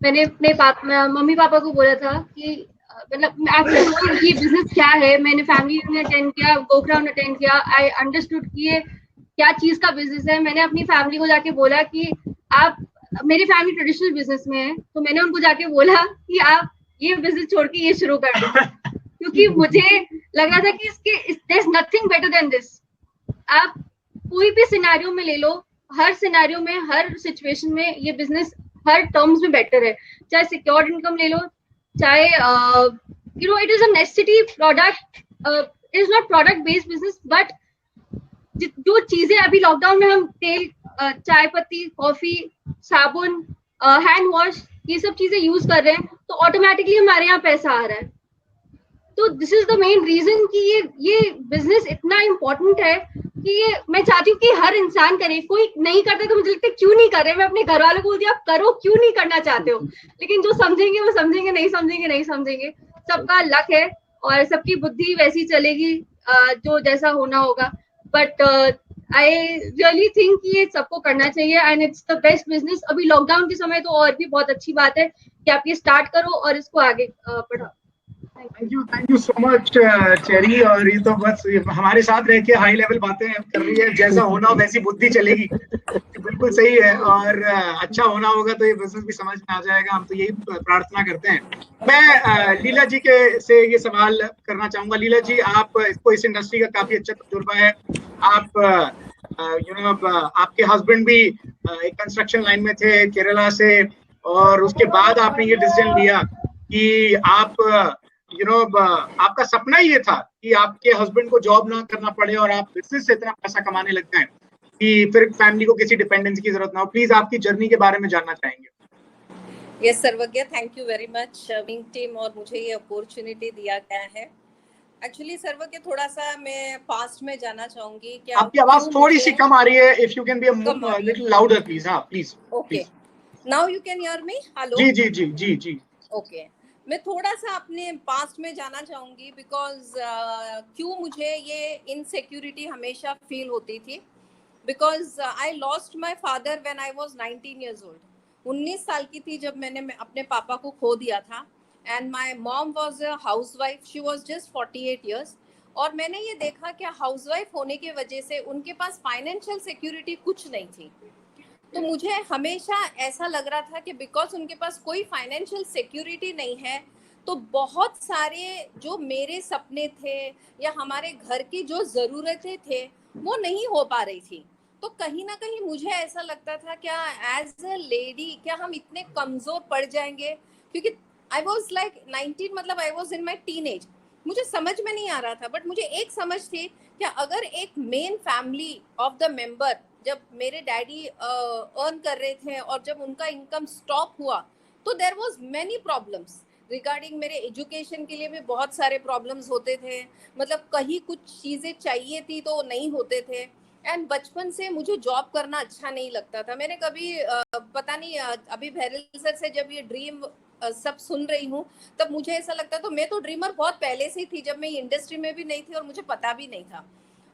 Speaker 4: मैंने अपने मम्मी पापा को बोला था कि मतलब आपको ये बिजनेस क्या है। मैंने फैमिली में अटेंड किया, गोखराउंड अटेंड किया, आई अंडरस्टूड कि ये क्या चीज का बिजनेस है। मैंने अपनी फैमिली को जाके बोला कि आप, मेरी फैमिली ट्रेडिशनल बिजनेस में है, तो मैंने उनको जाके बोला कि आप ये बिजनेस छोड़ के ये शुरू कर दो, क्योंकि मुझे लग रहा था कि there is nothing better than this. आप कोई भी सिनेरियो में ले लो, हर सिनेरियो में, हर सिचुएशन में ये बिजनेस हर टर्म्स में बेटर है। चाहे सिक्योर्ड इनकम ले लो, चाहे it is a necessity product, it is not product based business, but जो चीजें अभी लॉकडाउन में हम तेल, चाय पत्ती, कॉफी, साबुन, हैंड वॉश, ये सब चीजें यूज कर रहे हैं, तो ऑटोमेटिकली हमारे यहाँ पैसा आ रहा है। तो this is the main reason कि ये बिजनेस इतना इम्पोर्टेंट है कि ये मैं चाहती हूँ कि हर इंसान करे। कोई नहीं करता तो मुझे लगता है क्यों नहीं कर रहे। मैं अपने घर वालों को बोलती हूँ आप करो, क्यों नहीं करना चाहते हो, लेकिन जो समझेंगे वो समझेंगे, नहीं समझेंगे नहीं समझेंगे। सबका लक है और सबकी बुद्धि वैसी चलेगी। जो जैसा होना होगा, बट आई रियली थिंक कि ये सबको करना चाहिए and it's the best business. अभी लॉकडाउन के समय तो और भी बहुत अच्छी बात है कि आप ये स्टार्ट करो और इसको आगे बढ़ाओ।
Speaker 1: Thank you so much cherry. और ये तो बस हमारे साथ रह के हाई लेवल बातें कर रही है, जैसा होना हो वैसी बुद्धि चलेगी, बिल्कुल सही है। और अच्छा होना होगा तो ये बिजनेस भी समझ में आ जाएगा, हम तो यही प्रार्थना करते हैं। मैं लीला जी के से ये सवाल करना चाहूंगा। लीला जी, आपको इस इंडस्ट्री का काफी अच्छा तजुर्बा है। आप आपके हस्बैंड भी एक कंस्ट्रक्शन लाइन में थे केरला से, और उसके बाद आपने ये डिसीजन लिया कि आप आपका सपना ये था कि आपके हस्बैंड को जॉब ना करना पड़े और आप बिजनेस से इतना पैसा कमाने लग जाएं कि फिर फैमिली को किसी डिपेंडेंस की जरूरत ना हो। प्लीज आपकी जर्नी के बारे में जानना चाहेंगे।
Speaker 6: यस सर्वज्ञ, thank you very much wing team, और मुझे ये अपॉर्चुनिटी दिया गया है। एक्चुअली सर्वज्ञ, थोड़ा सा मैं पास्ट में जाना चाहूंगी। क्या
Speaker 1: आपकी आवाज थोड़ी सी कम आ रही है, if you can be a little louder please. हाँ please.
Speaker 6: Okay, now you can hear me? Hello.
Speaker 1: जी जी जी जी जी।
Speaker 6: ओके, मैं थोड़ा सा अपने पास्ट में जाना चाहूंगी बिकॉज क्यों मुझे ये इनसिक्योरिटी हमेशा फील होती थी। Because I lost my father when I was 19 years old। 19 साल की थी जब मैंने अपने पापा को खो दिया था। And my mom was a house wife, she was just 48 years। और मैंने ये देखा कि हाउस वाइफ होने की वजह से उनके पास फाइनेंशियल सिक्योरिटी कुछ नहीं थी। तो मुझे हमेशा ऐसा लग रहा था कि बिकॉज उनके पास कोई फाइनेंशियल सिक्योरिटी नहीं है, तो बहुत सारे जो मेरे सपने थे या हमारे घर की जो ज़रूरतें थे वो नहीं हो पा रही थी। तो कहीं ना कहीं मुझे ऐसा लगता था क्या एज अ लेडी क्या हम इतने कमज़ोर पड़ जाएंगे, क्योंकि आई वॉज लाइक 19, मतलब I was in my teenage. मुझे समझ में नहीं आ रहा था, बट मुझे एक समझ थी कि अगर एक main family of the member, जब मेरे डैडी अर्न कर रहे थे और जब उनका इनकम स्टॉप हुआ तो there was many problems regarding मेरे एजुकेशन के लिए भी बहुत सारे प्रॉब्लम्स होते थे। मतलब कहीं कुछ चीज़ें चाहिए थी तो नहीं होते थे। एंड बचपन से मुझे जॉब करना अच्छा नहीं लगता था। मैंने कभी पता नहीं अभी भैरल सर से जब ये ड्रीम सब सुन रही हूँ तब मुझे ऐसा लगता तो मैं तो ड्रीमर बहुत पहले से ही थी, जब मैं इंडस्ट्री में भी नहीं थी और मुझे पता भी नहीं था।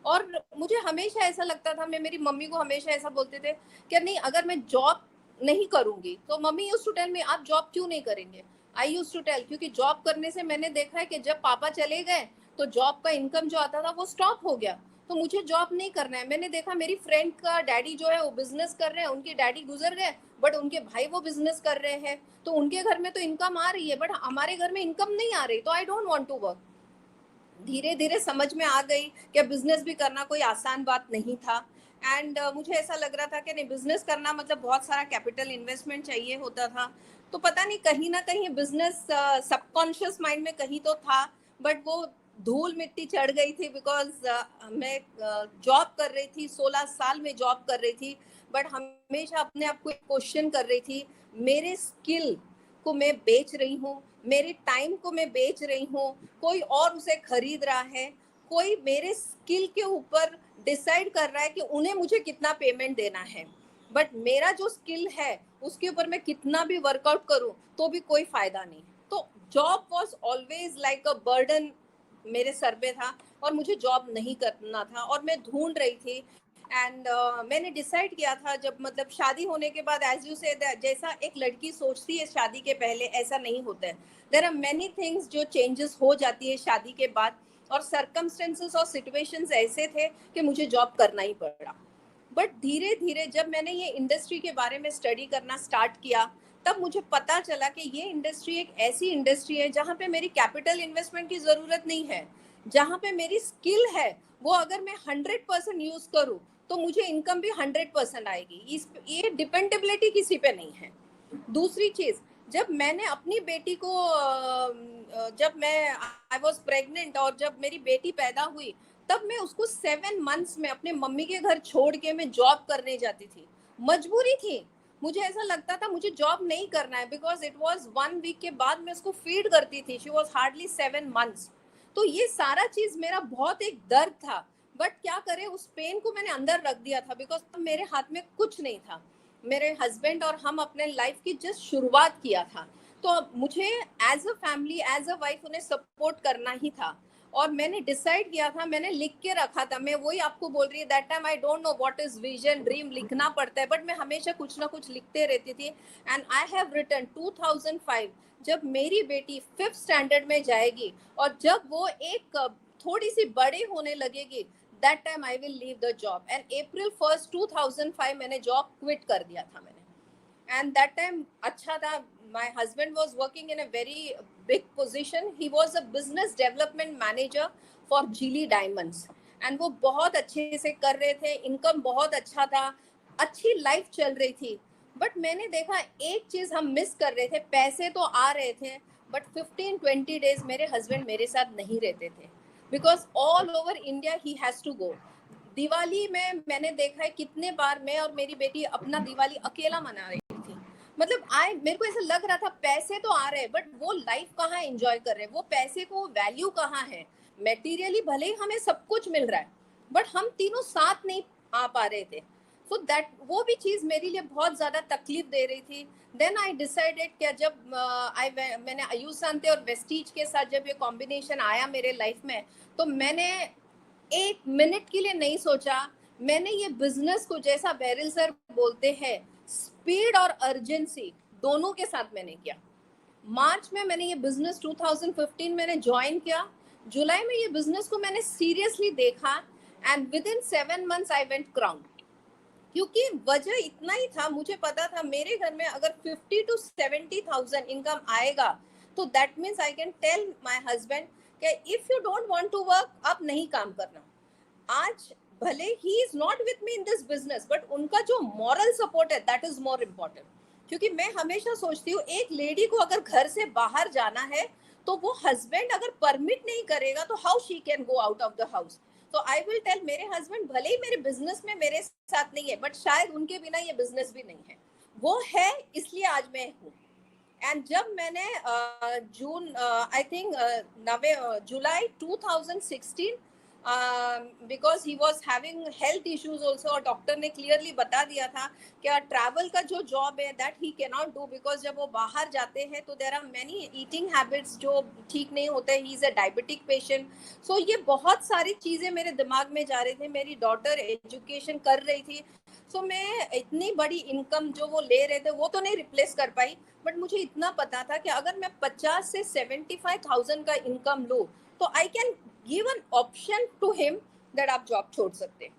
Speaker 6: और मुझे हमेशा ऐसा लगता था, मैं मेरी मम्मी को हमेशा ऐसा बोलते थे कि नहीं अगर मैं जॉब नहीं करूंगी तो mummy used to tell me आप जॉब क्यों नहीं करेंगे। आई यूज्ड टू टेल, क्योंकि जॉब करने से मैंने देखा है कि जब पापा चले गए तो जॉब का इनकम जो आता था वो स्टॉप हो गया, तो मुझे जॉब नहीं करना है। मैंने देखा मेरी फ्रेंड का डैडी जो है वो बिजनेस कर रहे हैं, उनके डैडी गुजर गए बट उनके भाई वो बिजनेस कर रहे हैं, तो उनके घर में तो इनकम आ रही है बट हमारे घर में इनकम नहीं आ रही, तो I don't want to work. धीरे धीरे समझ में आ गई कि बिजनेस भी करना कोई आसान बात नहीं था। एंड मुझे ऐसा लग रहा था कि नहीं बिजनेस करना मतलब बहुत सारा कैपिटल इन्वेस्टमेंट चाहिए होता था। तो पता नहीं कहीं ना कहीं बिजनेस सबकॉन्शियस माइंड में कहीं तो था, बट वो धूल मिट्टी चढ़ गई थी बिकॉज मैं जॉब कर रही थी, 16 साल में जॉब कर रही थी, बट हमेशा अपने आप को क्वेश्चन कर रही थी मेरे स्किल को मैं बेच रही हूँ, मेरे टाइम को मैं बेच रही हूँ, कोई और उसे खरीद रहा है, कोई मेरे स्किल के ऊपर डिसाइड कर रहा है कि उन्हें मुझे कितना पेमेंट देना है, बट मेरा जो स्किल है उसके ऊपर मैं कितना भी वर्कआउट करूँ तो भी कोई फायदा नहीं। तो job was always like a burden मेरे सर पे था और मुझे जॉब नहीं करना था और मैं ढूंढ रही थी। एंड मैंने डिसाइड किया था जब मतलब शादी होने के बाद, एज यू से जैसा एक लड़की सोचती है शादी के पहले ऐसा नहीं होता है। देयर आर मेनी थिंग्स जो चेंजेस हो जाती है शादी के बाद, और सर्कमस्टेंसेस और सिचुएशंस ऐसे थे कि मुझे जॉब करना ही पड़ा। बट धीरे धीरे जब मैंने ये इंडस्ट्री के बारे में स्टडी करना स्टार्ट किया तब मुझे पता चला कि ये इंडस्ट्री एक ऐसी इंडस्ट्री है जहाँ पे मेरी कैपिटल इन्वेस्टमेंट की ज़रूरत नहीं है, जहाँ पे मेरी स्किल है वो अगर मैं 100% यूज़ करूँ तो मुझे इनकम भी 100% आएगी। ये डिपेंडेबिलिटी किसी पे नहीं है। दूसरी चीज़, जब मैंने अपनी बेटी को जब मैं आई वॉज प्रेग्नेंट और जब मेरी बेटी पैदा हुई तब मैं उसको 7 months में अपने मम्मी के घर छोड़ के मैं जॉब करने जाती थी। मजबूरी थी, मुझे ऐसा लगता था मुझे जॉब नहीं करना है बिकॉज इट वॉज 1 week के बाद मैं उसको फीड करती थी। She was hardly 7 months। तो ये सारा चीज़ मेरा बहुत एक दर्द था, बट क्या करे उस पेन को मैंने अंदर रख दिया था बिकॉज मेरे हाथ में कुछ नहीं था। मेरे हस्बैंड और हम अपने लाइफ की जस्ट शुरुआत किया था, तो मुझे as a family as a wife उन्हें सपोर्ट करना ही था। और मैंने डिसाइड किया था, मैंने लिख के रखा था, मैं वही आपको बोल रही हूँ, that time I don't know what is vision, dream लिखना पड़ता है, बट मैं हमेशा कुछ ना कुछ लिखते रहती थी। एंड आई हैव रिटन 2005, जब मेरी बेटी 5th स्टैंडर्ड में जाएगी और जब वो एक थोड़ी सी बड़े होने लगेगी, that time I will leave the job. And April 1st 2005 मैंने जॉब क्विट कर दिया था मैंने। And that time अच्छा था, my husband was working in a very big position, he was a business development manager for Geely Diamonds and वो बहुत अच्छे से कर रहे थे, इनकम बहुत अच्छा था, अच्छी लाइफ चल रही थी। बट मैंने देखा एक चीज हम मिस कर रहे थे, पैसे तो आ रहे थे बट 15-20 डेज मेरे हस्बैंड मेरे साथ नहीं रहते थे, because all over India he has to go. Diwali में मैंने देखा है कितने बार मैं और मेरी बेटी अपना दिवाली अकेला मना रही थी। मतलब मेरे को ऐसा लग रहा था पैसे तो आ रहे हैं बट वो लाइफ कहाँ एंजॉय कर रहे हैं, वो पैसे को वैल्यू कहाँ है। मेटीरियली भले ही हमें सब कुछ मिल रहा है बट हम तीनों साथ नहीं आ पा रहे थे। सो दैट वो भी चीज मेरे लिए बहुत ज्यादा तकलीफ दे रही थी। देन आई डिसाइडेड कि जब मैंने आयुष शांति और वेस्टीज के साथ जब ये कॉम्बिनेशन आया मेरे लाइफ में, तो मैंने एक मिनट के लिए नहीं सोचा, मैंने ये बिजनेस को जैसा बैरिल सर बोलते हैं स्पीड और अर्जेंसी दोनों के साथ मैंने किया। मार्च में मैंने ये बिजनेस 2015 मैंने ज्वाइन किया, जुलाई में ये बिजनेस को मैंने सीरियसली देखा and with in 7 months I went crown. क्योंकि वजह इतना ही था, मुझे पता था मेरे घर में अगर 50 to 70,000 इनकम आएगा तो that means I can tell my husband कि if you don't want to work आप नहीं काम करना। आज भले ही is not with me in this business but उनका जो मॉरल सपोर्ट है दैट इज मोर इम्पोर्टेंट। क्योंकि मैं हमेशा सोचती हूँ एक लेडी को अगर घर से बाहर जाना है तो वो हस्बैंड अगर परमिट नहीं करेगा तो how she can go out of the house. तो आई विल टेल मेरे हस्बैंड भले ही मेरे बिजनेस में मेरे साथ नहीं है बट शायद उनके बिना ये बिजनेस भी नहीं है, वो है इसलिए आज मैं हूँ। एंड जब मैंने June I think July 2016 because he was having health issues also, और डॉक्टर ने क्लियरली बता दिया था कि ट्रैवल का जो जॉब है that he can not do, because जब वो बाहर जाते हैं तो there are many eating habits जो ठीक नहीं होते, he is a diabetic patient. So ये बहुत सारी चीज़ें मेरे दिमाग में जा रही थी, मेरी डॉटर एजुकेशन कर रही थी। सो मैं इतनी बड़ी इनकम जो वो ले रहे थे वो तो नहीं रिप्लेस कर पाई, बट मुझे इतना पता था कि अगर मैं 50 से 75,000 का इनकम लूँ तो I can give an option to him that आप जॉब छोड़ सकते।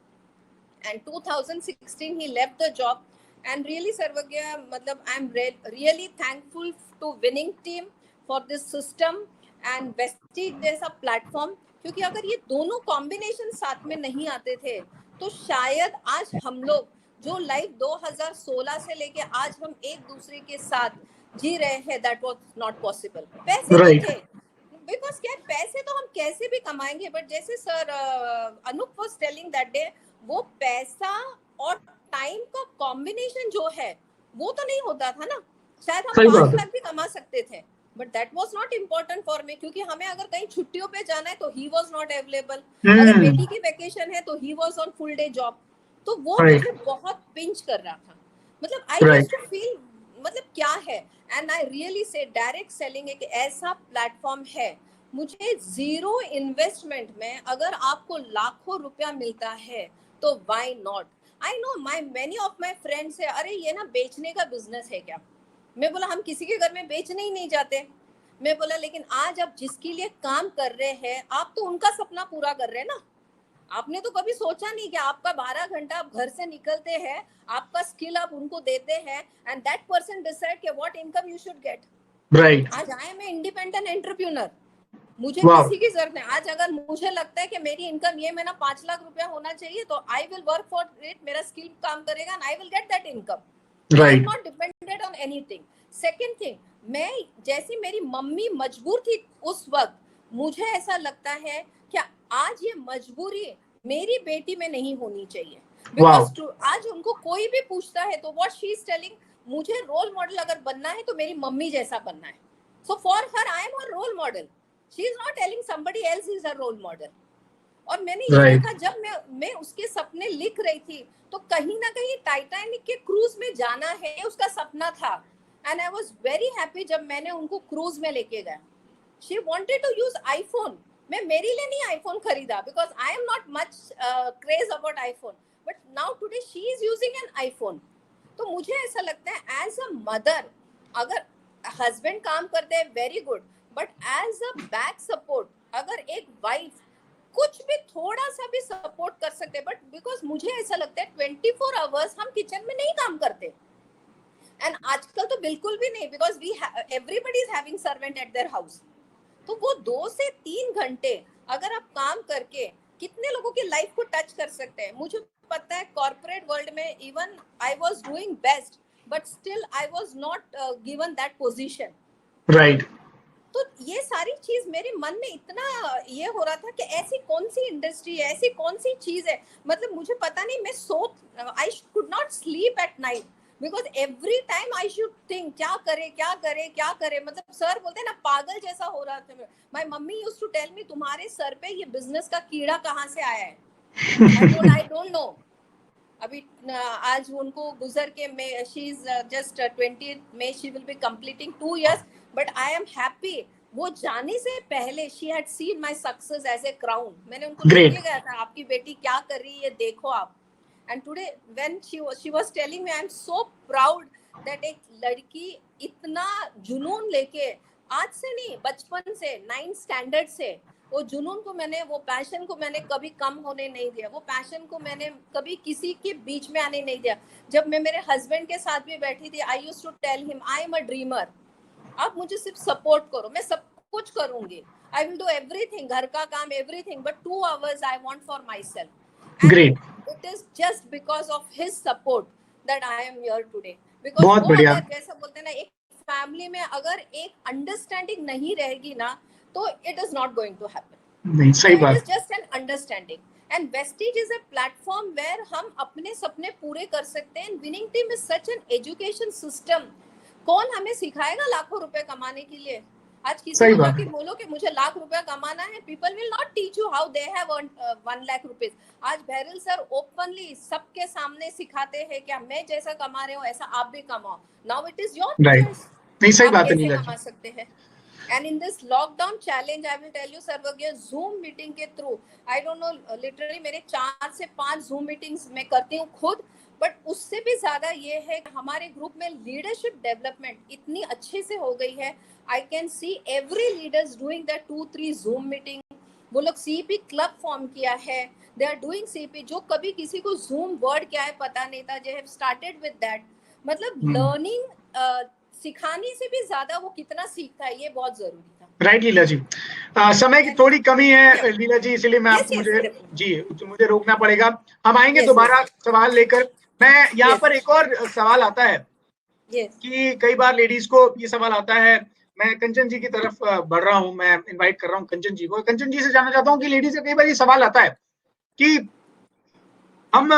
Speaker 6: and 2016 he left the job and really सर्वज्ञा मतलब I am really thankful to winning team for this system and Vestige जैसा प्लेटफॉर्म, क्योंकि अगर ये दोनों कॉम्बिनेशन साथ में नहीं आते थे तो शायद आज हम लोग जो लाइफ 2016 से लेके आज हम एक दूसरे के साथ जी रहे हैं दैट वाज नॉट पॉसिबल। पैसे नहीं थे बिकॉज क्या पैसे तो हम कैसे भी कमाएंगे, बट जैसे sir Anoop was telling that day, वो पैसा और टाइम का कॉम्बिनेशन जो है वो तो नहीं होता था ना। शायद हम 5 लाख भी कमा सकते थे but that was not important for me, क्योंकि हमें अगर कहीं छुट्टियों पे जाना है तो ही वाज नॉट अवेलेबल, अगर बेटी की वेकेशन है तो he was on full day job. तो वो मुझे बहुत पिंच कर रहा था। मतलब आई यूज्ड टू फील मतलब क्या है, and I really say direct selling एक ऐसा प्लेटफॉर्म है, मुझे 0 इन्वेस्टमेंट में अगर आपको लाखों रुपया मिलता है तो why not. I know many of my friends है, अरे ये ना बेचने का बिजनेस है क्या। मैं बोला हम किसी के घर में बेचने ही नहीं जाते। मैं बोला लेकिन आज आप जिसके लिए काम कर रहे हैं आप तो उनका सपना पूरा कर रहे हैं ना। आपने तो कभी सोचा नहीं कि आपका 12 घंटा आप घर से निकलते हैं, आपका स्किल आप उनको देते हैं एंड दैट पर्सन डिसाइड कि what income you should get. Right, आज आई एम इंडिपेंडेंट एंटरप्रेन्योर, मुझे किसी की जरूरत नहीं। आज अगर मुझे लगता है कि मेरी इनकम ये महीना 5 लाख रुपया होना चाहिए तो I will work for it, मेरा स्किल काम करेगा and I will get that income. I am not dependent on anything. Second thing, मैं जैसी मेरी मम्मी मजबूर थी उस वक्त, मुझे ऐसा लगता है कि आज ये मजबूरी मेरी बेटी में नहीं होनी चाहिए। बिकॉज आज उनको कोई भी पूछता है तो व्हाट शी इज टेलिंग, मुझे रोल मॉडल अगर बनना है तो मेरी मम्मी जैसा बनना है। So for her I am her role model, she is not telling somebody else is her role model। और मैंने ये देखा जब मैं उसके सपने लिख रही थी तो कहीं ना कहीं टाइटैनिक के क्रूज में जाना है उसका सपना था, and I was very happy जब मैंने उनको क्रूज में लेके गया। She wanted to use iPhone, मैं मेरे लिए नहीं आईफोन खरीदा, because I am not much craze about iPhone, but now today she is using an iPhone. तो मुझे ऐसा लगता है एज अ मदर, अगर हस्बैंड काम करते हैं very good, but as a back support अगर एक वाइफ कुछ भी थोड़ा सा भी सपोर्ट कर सकते हैं, बट बिकॉज मुझे ऐसा लगता है 24 आवर्स हम किचन में नहीं काम करते, एंड आजकल तो बिल्कुल भी नहीं, because we everybody is having servant at their house. तो वो 2 से 3 घंटे अगर आप काम करके कितने लोगों की लाइफ को टच कर सकते हैं. मुझे पता है कॉर्पोरेट वर्ल्ड में even I was doing best, but still I was not given that position.
Speaker 1: Right.
Speaker 6: तो ये सारी चीज मेरे मन में इतना ये हो रहा था कि ऐसी कौन सी इंडस्ट्री है, ऐसी कौन सी चीज है, मतलब मुझे पता नहीं, मैं I could not sleep at night, because every time I should think क्या करे क्या करे क्या करे. मतलब सर बोलते हैं ना, पागल जैसा हो रहा था. My mummy used to tell me, तुम्हारे सर पे ये बिजनेस का कीड़ा कहाँ से आया है. I don't know. अभी आज उनको गुजर के शी इज जस्ट 20 में she will be completing 2 years, but I am happy. वो जाने से पहले she had seen my success as a crown. मैंने उनको लेके गया था, आपकी बेटी क्या कर रही है देखो आप. And today when she was telling me, I am so proud that एक लड़की इतना जुनून लेके, आज से नहीं बचपन से 9th स्टैंडर्ड से वो जुनून को मैंने, वो पैशन को मैंने कभी कम होने नहीं दिया, वो पैशन को मैंने कभी किसी के बीच में आने नहीं दिया. जब मैं मेरे हस्बैंड के साथ भी बैठी थी, I used to tell him, I am a dreamer, आप मुझे सिर्फ सपोर्ट करो, मैं सब कुछ करूंगी, आई विल डू एवरीथिंग, घर का काम everything, but 2 hours I want for my self.
Speaker 1: Great.
Speaker 6: It is just because of his support that I am here today. Because
Speaker 1: बहुत बढ़िया.
Speaker 6: जैसा बोलते हैं ना, एक फैमिली में अगर एक अंडरस्टैंडिंग नहीं रहेगी ना, तो it is not going to happen.
Speaker 1: नहीं, सही बात.
Speaker 6: It is just an understanding. And Vestige is a platform where हम अपने सपने पूरे कर सकते हैं. Winning Team is such an education system. कौन हमें सिखाएगा लाखों रुपए कमाने के लिए? आज किसी को कि बोलो कि मुझे लाख रुपया कमाना है, people will not teach you how they have earn 1 lakh rupees. आज बहरिल सर ओपनली सबके सामने सिखाते हैं कि मैं जैसा कमा रहे हूँ ऐसा आप भी कमाओ. Now it is your choice. नहीं, सही बात है, नहीं कमा सकते हैं. And in this lockdown challenge, I will tell you, सर्वज्ञ, Zoom मीटिंग के through, I don't know, literally मेरे 4 से 5 Zoom मीटिंग्स मैं करती हूँ खुद, बट उससे भी ज्यादा ये है कि हमारे ग्रुप में लीडरशिप डेवलपमेंट इतनी अच्छे से हो गई है. I can see every leaders doing that 2-3 Zoom meeting. वो लोग CP क्लब फॉर्म किया है, दे आर डूइंग CP. जो कभी किसी को Zoom वर्ड क्या है पता नहीं था, they have started with that. मतलब लर्निंग सिखाने से भी ज्यादा वो कितना सीखता है, ये बहुत जरूरी था. राइट
Speaker 1: लीला जी. समय की थोड़ी कमी है लीला जी, इसलिए मैं मुझे रोकना पड़ेगा. हम आएंगे दोबारा सवाल लेकर. मैं यहाँ पर एक और सवाल आता है कि कई बार लेडीज को ये सवाल आता है. मैं कंचन जी की तरफ बढ़ रहा हूँ, मैं इनवाइट कर रहा हूँ कंचन जी को. कंचन जी से जानना चाहता हूँ कि लेडीज का कई बार ये सवाल आता है कि हम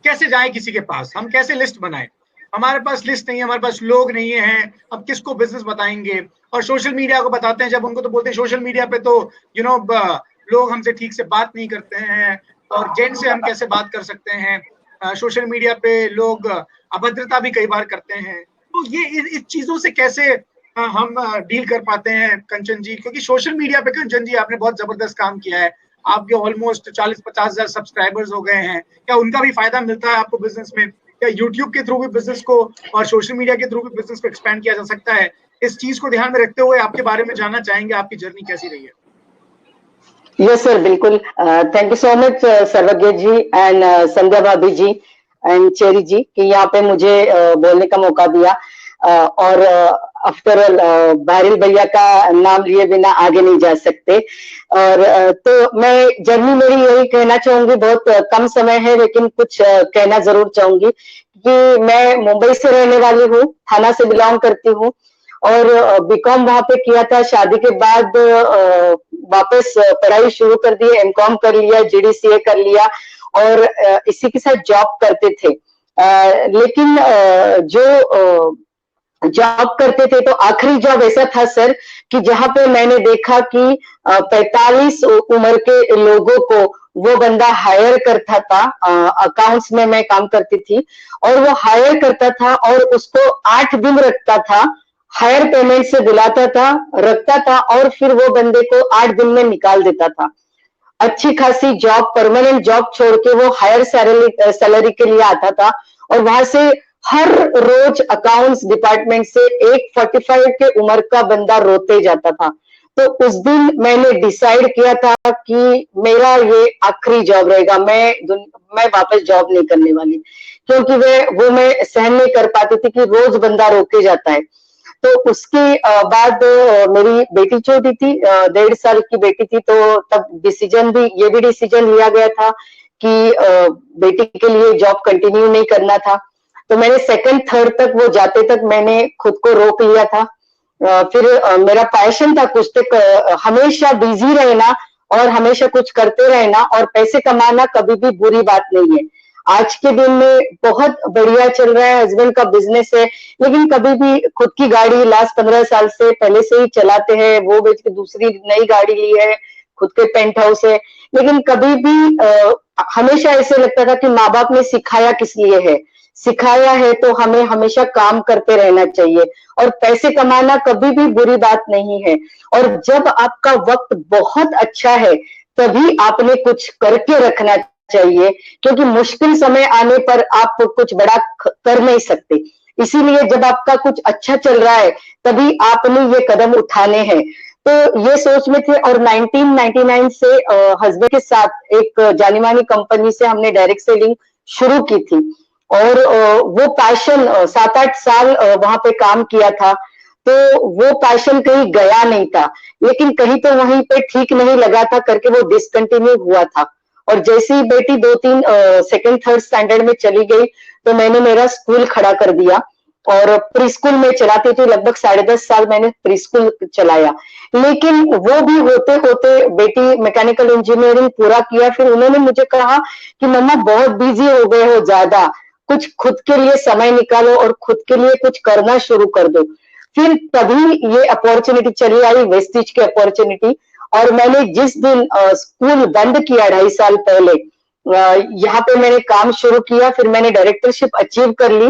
Speaker 1: कैसे जाएं किसी के पास, हम कैसे लिस्ट बनाएं. हमारे पास लिस्ट नहीं है, हमारे पास लोग नहीं है, अब किसको बिजनेस बताएंगे. और सोशल मीडिया को बताते हैं जब उनको, तो बोलते हैं सोशल मीडिया पे तो लोग हमसे ठीक से बात नहीं करते हैं, और जेंट्स से हम कैसे बात कर सकते हैं. सोशल मीडिया पे लोग अभद्रता भी कई बार करते हैं. तो ये इस चीजों से कैसे हम डील कर पाते हैं कंचन जी, क्योंकि सोशल मीडिया पे कंचन जी आपने बहुत जबरदस्त काम किया है. आपके ऑलमोस्ट 40-50 हजार सब्सक्राइबर्स हो गए हैं. क्या उनका भी फायदा मिलता है आपको बिजनेस में? क्या यूट्यूब के थ्रू भी बिजनेस को और सोशल मीडिया के थ्रू भी बिजनेस को एक्सपैंड किया जा सकता है? इस चीज को ध्यान में रखते हुए आपके बारे में जानना चाहेंगे, आपकी जर्नी कैसी रही है?
Speaker 7: यस सर, बिल्कुल. थैंक यू सो मच सर्वज्ञ जी एंड संध्या भाभी जी एंड चेरी जी कि यहाँ पे मुझे बोलने का मौका दिया. और आफ्टर ऑल बहरिल भैया का नाम लिए बिना आगे नहीं जा सकते. और तो मैं जर्नी मेरी यही कहना चाहूंगी, बहुत कम समय है लेकिन कुछ कहना जरूर चाहूंगी कि मैं मुंबई से रहने वाली हूँ, थाना से बिलोंग करती हूँ और बीकॉम वहां पे किया था. शादी के बाद वापस पढ़ाई शुरू कर दी, एमकॉम कर लिया, GDCA कर लिया और इसी के साथ जॉब करते थे. लेकिन जो जॉब करते थे तो आखिरी जॉब ऐसा था सर कि जहां पे मैंने देखा कि 45 उम्र के लोगों को वो बंदा हायर करता था. अकाउंट्स में मैं काम करती थी और वो हायर करता था और उसको 8 दिन रखता था हायर पेमेंट से बुलाता था, रखता था और फिर वो बंदे को 8 दिन में निकाल देता था। अच्छी खासी जॉब, परमानेंट जॉब छोड़ के वो हायर सैलरी के लिए आता था और वहां से हर रोज अकाउंट्स डिपार्टमेंट से एक 45 के उम्र का बंदा रोते जाता था। तो उस दिन मैंने डिसाइड किया था कि मेरा ये आखिरी जॉब रहेगा, मैं वापस जॉब नहीं करने वाली, क्योंकि वो मैं सहन नहीं कर पाती थी कि रोज बंदा रोके जाता है। तो उसके बाद मेरी बेटी छोटी थी, 1.5 साल की बेटी थी, तो तब ये भी डिसीजन लिया गया था कि बेटी के लिए जॉब कंटिन्यू नहीं करना था। तो मैंने सेकंड थर्ड तक वो जाते तक मैंने खुद को रोक लिया था। फिर मेरा पैशन था कुछ तक हमेशा बिजी रहना और हमेशा कुछ करते रहना, और पैसे कमाना कभी भी बुरी बात नहीं है। आज के दिन में बहुत बढ़िया चल रहा है, हस्बैंड का बिजनेस है, लेकिन कभी भी खुद की गाड़ी लास्ट 15 साल से पहले से ही चलाते हैं, वो बेच के दूसरी नई गाड़ी ली है, खुद के पेंट हाउस है, लेकिन कभी भी हमेशा ऐसे लगता था कि माँ बाप ने सिखाया किस लिए है, सिखाया है तो हमें हमेशा काम करते रहना चाहिए, और पैसे कमाना कभी भी बुरी बात नहीं है। और जब आपका वक्त बहुत अच्छा है तभी आपने कुछ करके रखना चाहिए, क्योंकि मुश्किल समय आने पर आप कुछ बड़ा कर नहीं सकते। इसीलिए जब आपका कुछ अच्छा चल रहा है तभी आपने ये कदम उठाने हैं। तो ये सोच में थे, और 1999 से हस्बैंड के साथ एक जानी मानी कंपनी से हमने डायरेक्ट सेलिंग शुरू की थी, और वो पैशन 7-8 साल वहां पे काम किया था। तो वो पैशन कहीं गया नहीं था, लेकिन कहीं तो वहीं पे ठीक नहीं लगा था करके वो डिसकंटिन्यू हुआ था। और जैसे ही बेटी 2-3 सेकंड थर्ड स्टैंडर्ड में चली गई तो मैंने मेरा स्कूल खड़ा कर दिया, और प्री स्कूल में चलाती थी, लगभग 10.5 साल मैंने प्री स्कूल चलाया। लेकिन वो भी होते होते बेटी मैकेनिकल इंजीनियरिंग पूरा किया, फिर उन्होंने मुझे कहा कि मम्मा बहुत बिजी हो गए हो ज्यादा, कुछ खुद के लिए समय निकालो और खुद के लिए कुछ करना शुरू कर दो। फिर तभी ये अपॉर्चुनिटी चली आई, वेस्टिज की अपॉर्चुनिटी, और मैंने जिस दिन स्कूल बंद किया 2.5 साल पहले, यहाँ पे मैंने काम शुरू किया, फिर मैंने डायरेक्टरशिप अचीव कर ली,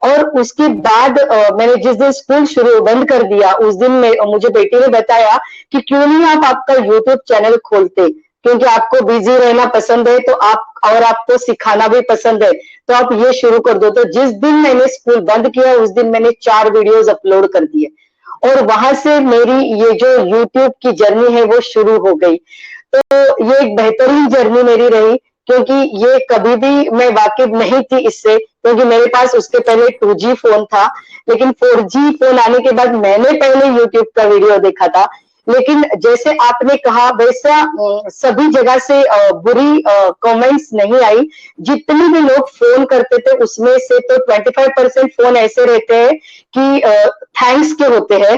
Speaker 7: और उसके बाद मैंने जिस दिन स्कूल शुरू बंद कर दिया उस दिन मुझे बेटी ने बताया कि क्यों नहीं आप आपका यूट्यूब चैनल खोलते, क्योंकि आपको बिजी रहना पसंद है तो आपको सिखाना भी पसंद है, तो आप ये शुरू कर दो। तो जिस दिन मैंने स्कूल बंद किया उस दिन मैंने 4 वीडियोस अपलोड कर दिए, और वहां से मेरी ये जो यूट्यूब की जर्नी है वो शुरू हो गई। तो ये एक बेहतरीन जर्नी मेरी रही, क्योंकि ये कभी भी मैं वाकिफ नहीं थी इससे, क्योंकि मेरे पास उसके पहले 2G फोन था, लेकिन 4G फोन आने के बाद मैंने पहले यूट्यूब का वीडियो देखा था। लेकिन जैसे आपने कहा वैसा सभी जगह से बुरी कमेंट्स नहीं आई। जितने भी लोग फोन करते थे उसमें से तो 25% फोन ऐसे रहते हैं कि थैंक्स के होते हैं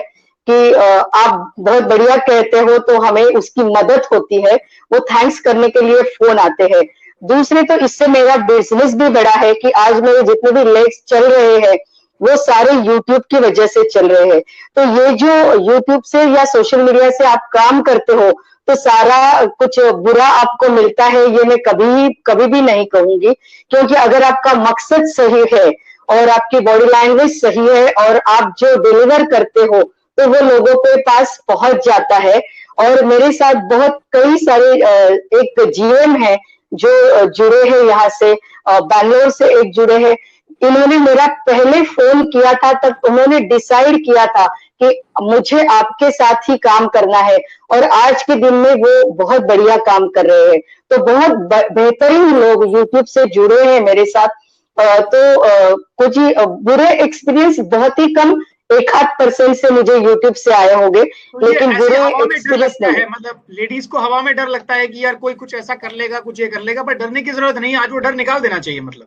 Speaker 7: कि आप बहुत बढ़िया कहते हो तो हमें उसकी मदद होती है, वो थैंक्स करने के लिए फोन आते हैं। दूसरे तो इससे मेरा बिजनेस भी बड़ा है कि आज मेरे जितने भी लेग्स चल रहे हैं वो सारे YouTube की वजह से चल रहे हैं। तो ये जो YouTube से या सोशल मीडिया से आप काम करते हो तो सारा कुछ बुरा आपको मिलता है, ये मैं कभी भी नहीं कहूंगी, क्योंकि अगर आपका मकसद सही है और आपकी बॉडी लैंग्वेज सही है और आप जो डिलीवर करते हो तो वो लोगों के पास पहुंच जाता है। और मेरे साथ बहुत कई सारे एक GM है जो जुड़े हैं यहाँ से, बैंगलोर से एक जुड़े हैं। इन्होंने मेरा पहले फोन किया था तब उन्होंने डिसाइड किया था कि मुझे आपके साथ ही काम करना है, और आज के दिन में वो बहुत बढ़िया काम कर रहे हैं। तो बहुत बेहतरीन लोग YouTube से जुड़े हैं मेरे साथ। तो कुछ बुरे एक्सपीरियंस बहुत ही कम 1-8% से मुझे YouTube से आए होंगे,
Speaker 1: तो
Speaker 7: लेकिन बुरे एक्सपीरियंस नहीं
Speaker 1: है। मतलब लेडीज को हवा में डर लगता है कि यार कोई कुछ ऐसा कर लेगा, कुछ ये कर लेगा, पर डरने की जरूरत नहीं, आज वो डर निकाल देना चाहिए। मतलब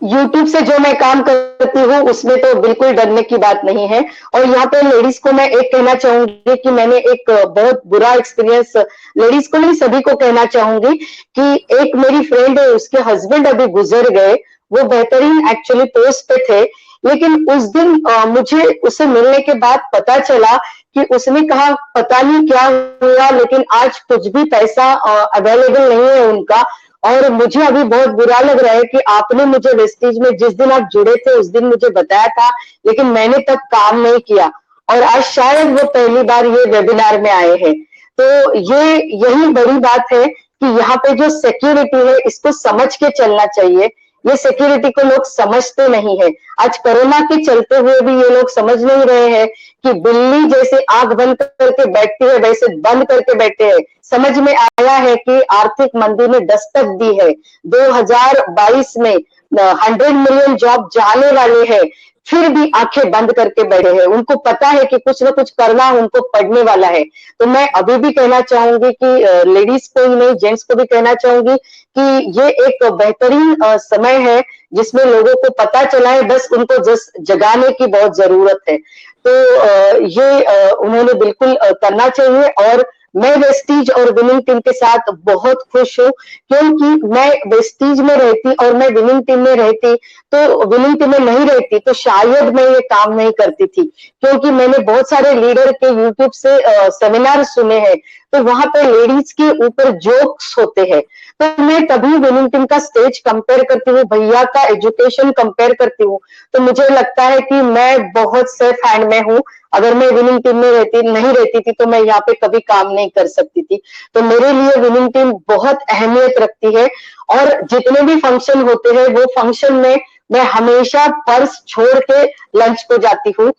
Speaker 7: YouTube से जो मैं काम करती हूँ उसमें तो बिल्कुल डरने की बात नहीं है। और यहाँ पे लेडीज को मैं एक कहना चाहूंगी कि मैंने एक बहुत बुरा एक्सपीरियंस, लेडीज को नहीं सभी को कहना चाहूंगी कि एक मेरी फ्रेंड है, उसके हस्बैंड अभी गुजर गए, वो बेहतरीन एक्चुअली पोस्ट पे थे, लेकिन उस दिन मुझे उससे मिलने के बाद पता चला कि उसने कहा पता नहीं क्या हुआ, लेकिन आज कुछ भी पैसा अवेलेबल नहीं है उनका, और मुझे अभी बहुत बुरा लग रहा है कि आपने मुझे वेस्टीज में जिस दिन आप जुड़े थे उस दिन मुझे बताया था, लेकिन मैंने तब काम नहीं किया और आज शायद वो पहली बार ये वेबिनार में आए हैं। तो ये यही बड़ी बात है कि यहाँ पे जो सिक्योरिटी है इसको समझ के चलना चाहिए। ये सिक्योरिटी को लोग समझते नहीं है। आज कोरोना के चलते हुए भी ये लोग समझ नहीं रहे हैं कि बिल्ली जैसे आंख बंद करके बैठती है वैसे बंद करके बैठे हैं। समझ में आया है कि आर्थिक मंदी ने दस्तक दी है। 2022 में 100 मिलियन जॉब जाने वाले हैं, फिर भी आंखें बंद करके बैठे हैं। उनको पता है कि कुछ ना कुछ करना उनको पड़ने वाला है। तो मैं अभी भी कहना चाहूंगी कि लेडीज को ही नहीं, जेंट्स को भी कहना चाहूंगी कि ये एक बेहतरीन समय है जिसमें लोगों को पता चला है, बस उनको जगाने की बहुत जरूरत है। तो ये उन्होंने बिल्कुल करना चाहिए। और मैं वेस्टीज और विनिंग टीम के साथ बहुत खुश हूँ, क्योंकि मैं वेस्टीज में रहती और मैं विनिंग टीम में रहती तो विनिंग टीम में नहीं रहती तो शायद मैं ये काम नहीं करती थी, क्योंकि मैंने बहुत सारे लीडर के यूट्यूब से सेमिनार सुने हैं, तो वहां पे लेडीज के ऊपर जोक्स होते हैं। तो मैं तभी विनिंग टीम का स्टेज कंपेयर करती हूँ, भैया का एजुकेशन कंपेयर करती हूँ, तो मुझे लगता है कि मैं बहुत सेफ हैंड में हूँ। अगर मैं विनिंग टीम में नहीं रहती थी तो मैं यहाँ पे कभी काम नहीं कर सकती थी। तो मेरे लिए विनिंग टीम बहुत अहमियत रखती है। और जितने भी फंक्शन होते हैं वो फंक्शन में मैं हमेशा पर्स छोड़ के लंच को जाती हूँ।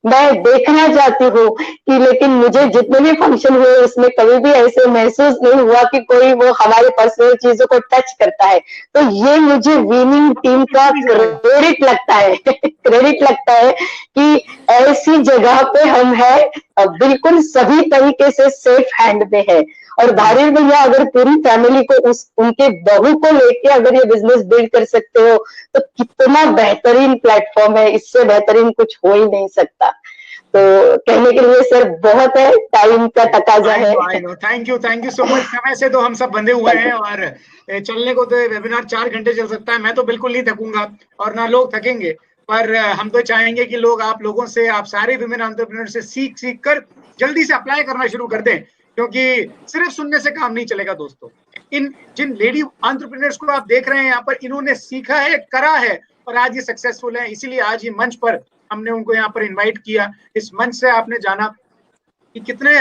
Speaker 7: मैं देखना चाहती हूँ कि, लेकिन मुझे जितने भी फंक्शन हुए उसमें कभी भी ऐसे महसूस नहीं हुआ कि कोई वो हमारे पर्सनल चीजों को टच करता है। तो ये मुझे विनिंग टीम का क्रेडिट लगता है क्रेडिट लगता है कि ऐसी जगह पे हम हैं, बिल्कुल सभी तरीके से सेफ हैंड में है। और भारी भैया अगर पूरी फैमिली को उनके बहू को लेके अगर ये बिजनेस बिल्ड कर सकते हो तो कितना बेहतरीन प्लेटफॉर्म है, इससे बेहतरीन कुछ हो ही नहीं सकता। तो कहने के लिए सर बहुत है, टाइम का तकाजा है।
Speaker 1: Thank you so much. समय से तो हम सब बंधे हुए हैं और चलने को तो वेबिनार 4 घंटे चल सकता है। मैं तो बिल्कुल नहीं थकूंगा और ना लोग थकेंगे, पर हम तो चाहेंगे कि लोग आप लोगों से, आप सारे विमेन एंटरप्रेन्योर से सीख कर जल्दी से अप्लाई करना शुरू कर दें, क्योंकि सिर्फ सुनने से काम नहीं चलेगा दोस्तों। इन जिन लेडी एंटरप्रेन्योर्स को आप देख रहे हैं यहाँ पर, इन्होंने सीखा है, करा है और आज ये सक्सेसफुल है। इसीलिए आज ये मंच पर हमने उनको यहाँ पर इनवाइट किया। इस मंच से आपने जाना कि कितने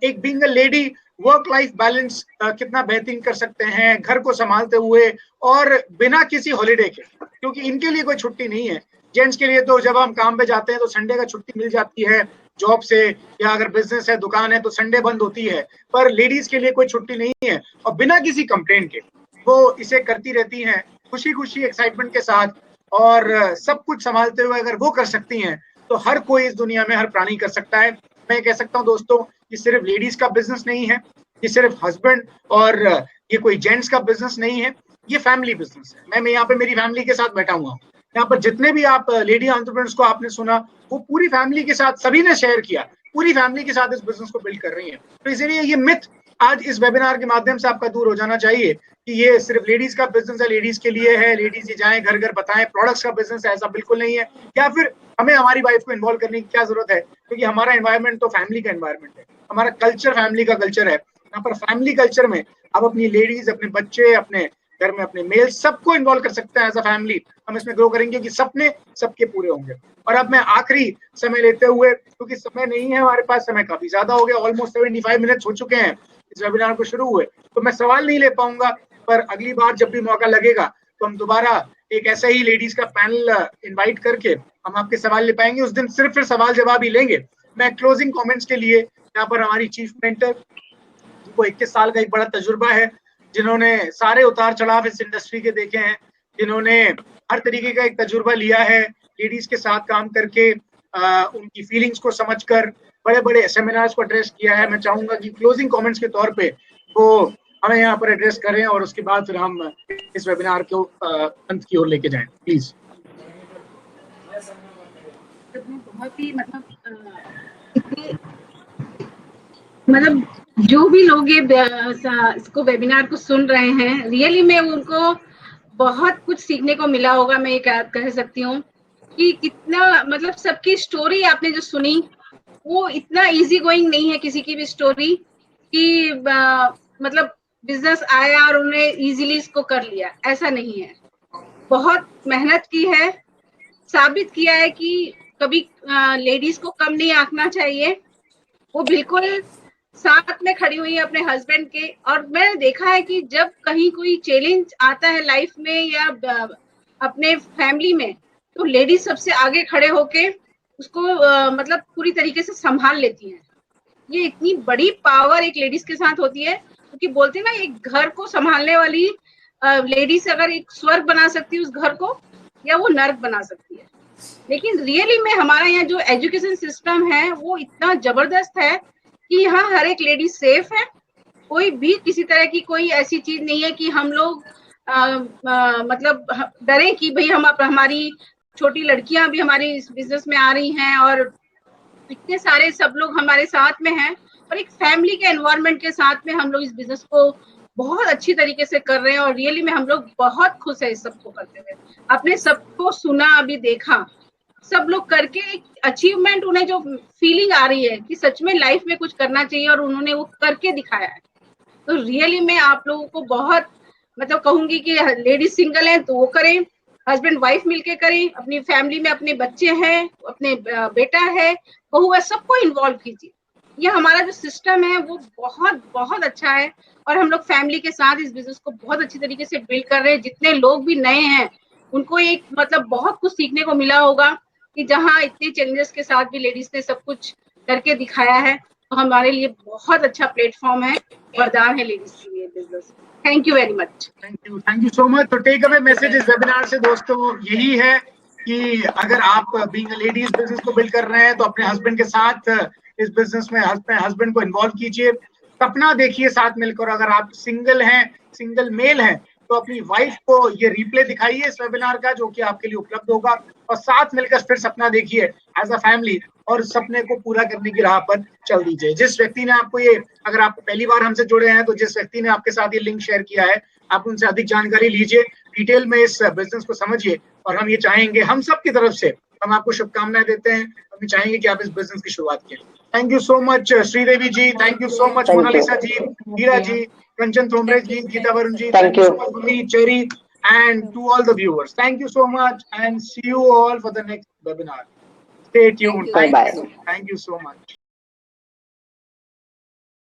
Speaker 1: एक being a lady work life balance कितना बेहतरीन कर सकते हैं, घर को संभालते हुए और बिना किसी हॉलीडे के, क्योंकि इनके लिए कोई छुट्टी नहीं है। जेंट्स के लिए तो जब हम काम पे जाते हैं तो संडे का छुट्टी मिल जाती है जॉब से, या अगर बिजनेस है, दुकान है तो संडे बंद होती है, पर लेडीज के लिए कोई छुट्टी नहीं है और बिना किसी कंप्लेंट के वो इसे करती रहती हैं खुशी खुशी, एक्साइटमेंट के साथ, और सब कुछ संभालते हुए अगर वो कर सकती हैं तो हर कोई इस दुनिया में, हर प्राणी कर सकता है। मैं कह सकता हूँ दोस्तों, ये सिर्फ लेडीज का बिजनेस नहीं है, ये सिर्फ हस्बैंड और ये कोई जेंट्स का बिजनेस नहीं है, ये फैमिली बिजनेस है। मैं यहाँ पे मेरी फैमिली के साथ बैठा हुआ हूँ। यहाँ पर जितने भी आप लेडी एंटरप्रेन्योर्स को आपने सुना, वो पूरी फैमिली के साथ सभी ने शेयर किया, पूरी फैमिली के साथ इस बिजनेस को बिल्ड कर रही है। तो इसलिए ये मिथ आज इस वेबिनार के माध्यम से आपका दूर हो जाना चाहिए कि ये सिर्फ लेडीज का बिजनेस है, लेडीज के लिए है, लेडीज ही जाएं घर घर बताएं प्रोडक्ट्स का बिजनेस है। ऐसा बिल्कुल नहीं है। या फिर हमें हमारी वाइफ को इन्वॉल्व करने की क्या जरूरत है, क्योंकि हमारा एनवायरनमेंट तो फैमिली का एनवायरनमेंट है, हमारा कल्चर फैमिली का कल्चर है। यहाँ पर फैमिली कल्चर में आप अपनी लेडीज, अपने बच्चे, अपने घर में अपने मेल, सबको इन्वॉल्व कर सकते हैं एज अ फैमिली। हम इसमें ग्रो करेंगे कि सपने सबके पूरे होंगे। और अब मैं आखिरी समय लेते हुए, क्योंकि समय नहीं है हमारे पास, समय काफी ज्यादा हो गया, ऑलमोस्ट 75 मिनट हो चुके हैं इस वेबिनार को शुरू हुए, तो मैं सवाल नहीं ले पाऊंगा, पर अगली बार जब भी मौका लगेगा तो हम दोबारा एक ऐसा ही लेडीज का पैनल इनवाइट करके हम आपके सवाल ले पाएंगे। उस दिन सिर्फ फिर सवाल जवाब ही लेंगे। मैं क्लोजिंग कमेंट्स के लिए यहाँ पर हमारी चीफ मेंटर, जिनको 21 साल का एक बड़ा तजुर्बा है, जिन्होंने सारे उतार चढ़ाव इस इंडस्ट्री के देखे हैं, जिन्होंने हर तरीके का एक तजुर्बा लिया है लेडीज के साथ काम करके, उनकी फीलिंग्स को समझकर बड़े बड़े सेमिनार्स को एड्रेस किया है, मैं चाहूंगा कि क्लोजिंग कमेंट्स के तौर पे वो हमें यहाँ पर एड्रेस करें और उसके बाद फिर हम इस वेबिनार को अंत की ओर लेके जाएं। प्लीज।
Speaker 4: बहुत ही मतलब जो भी लोग ये इसको वेबिनार को सुन रहे हैं, रियली में उनको बहुत कुछ सीखने को मिला होगा। मैं ये कह सकती हूँ कि कितना मतलब सबकी स्टोरी आपने जो सुनी वो इतना इजी गोइंग नहीं है किसी की भी स्टोरी कि मतलब बिजनेस आया और उन्होंने इजीली इसको कर लिया, ऐसा नहीं है। बहुत मेहनत की है, साबित किया है कि कभी लेडीज को कम नहीं आंकना चाहिए। वो बिल्कुल साथ में खड़ी हुई है अपने हस्बैंड के। और मैंने देखा है कि जब कहीं कोई चैलेंज आता है लाइफ में या अपने फैमिली में, तो लेडीज सबसे आगे खड़े होके उसको मतलब पूरी तरीके से संभाल लेती हैं। ये इतनी बड़ी पावर एक लेडीज के साथ होती है, क्योंकि बोलते हैं ना, एक घर को संभालने वाली लेडीज अगर एक स्वर्ग बना सकती है उस घर को, या वो नर्क बना सकती है। लेकिन रियली में हमारा यहाँ जो एजुकेशन सिस्टम है वो इतना जबरदस्त है कि यहाँ हर एक लेडी सेफ है। कोई भी किसी तरह की कोई ऐसी चीज नहीं है कि हम लोग मतलब डरे कि भाई हमारी छोटी लड़कियां भी हमारी इस बिजनेस में आ रही हैं, और इतने सारे सब लोग हमारे साथ में हैं, और एक फैमिली के एनवायरनमेंट के साथ में हम लोग इस बिजनेस को बहुत अच्छी तरीके से कर रहे हैं। और रियली में हम लोग बहुत खुश है इस सबको करते हुए। आपने सबको सुना, अभी देखा, सब लोग करके एक अचीवमेंट, उन्हें जो फीलिंग आ रही है कि सच में लाइफ में कुछ करना चाहिए, और उन्होंने वो करके दिखाया है। तो रियली में आप लोगों को बहुत मतलब कहूंगी कि लेडीज सिंगल है तो वो करें, हस्बैंड वाइफ मिलके करें, अपनी फैमिली में अपने बच्चे हैं, अपने बेटा है, बहू है, सबको इन्वॉल्व कीजिए। ये हमारा जो सिस्टम है वो बहुत बहुत अच्छा है, और हम लोग फैमिली के साथ इस बिजनेस को बहुत अच्छी तरीके से बिल्ड कर रहे हैं। जितने लोग भी नए हैं उनको एक मतलब बहुत कुछ सीखने को मिला होगा कि जहाँ इतने चैलेंजेस के साथ भी लेडीज ने सब कुछ करके दिखाया है। तो हमारे लिए बहुत अच्छा प्लेटफॉर्म है, वरदान है लेडीज के लिए business. Thank you very much.
Speaker 1: Thank you so much. तो टेक अवे मैसेज इस वेबिनार से दोस्तों यही है कि अगर आप बीइंग अ लेडीज बिजनेस को बिल्ड कर रहे हैं तो अपने हस्बैंड के साथ इस बिजनेस में हस्बैंड को इन्वॉल्व कीजिए, सपना देखिए साथ मिलकर। अगर आप सिंगल हैं, सिंगल मेल हैं, तो अपनी वाइफ को ये रिप्ले दिखाइए इस वेबिनार का, जो कि आपके लिए उपलब्ध होगा, और साथ मिलकर फिर सपना देखिए एज अ फैमिली, और सपने को पूरा करने की राह पर चल दीजिए। जिस व्यक्ति ने आपको ये, अगर आप पहली बार हमसे जुड़े हैं तो जिस व्यक्ति ने आपके साथ ये लिंक शेयर किया है, आप उनसे अधिक जानकारी लीजिए, डिटेल में इस बिजनेस को समझिए। और हम ये चाहेंगे, हम सब की तरफ से हम आपको शुभकामनाएं देते हैं, हम चाहेंगे कि आप इस बिजनेस की शुरुआत करें। Thank you so much Sridevi ji, thank you so much Monalisa ji, Heera ji, Kanchan Thomre ji, Geeta Varun ji,
Speaker 7: Thank
Speaker 1: you
Speaker 7: you.
Speaker 1: so much for me, Cherry, and to all the viewers. Thank you so much, and see you all for the next webinar. Stay tuned.
Speaker 7: Bye bye.
Speaker 1: Thank you so much.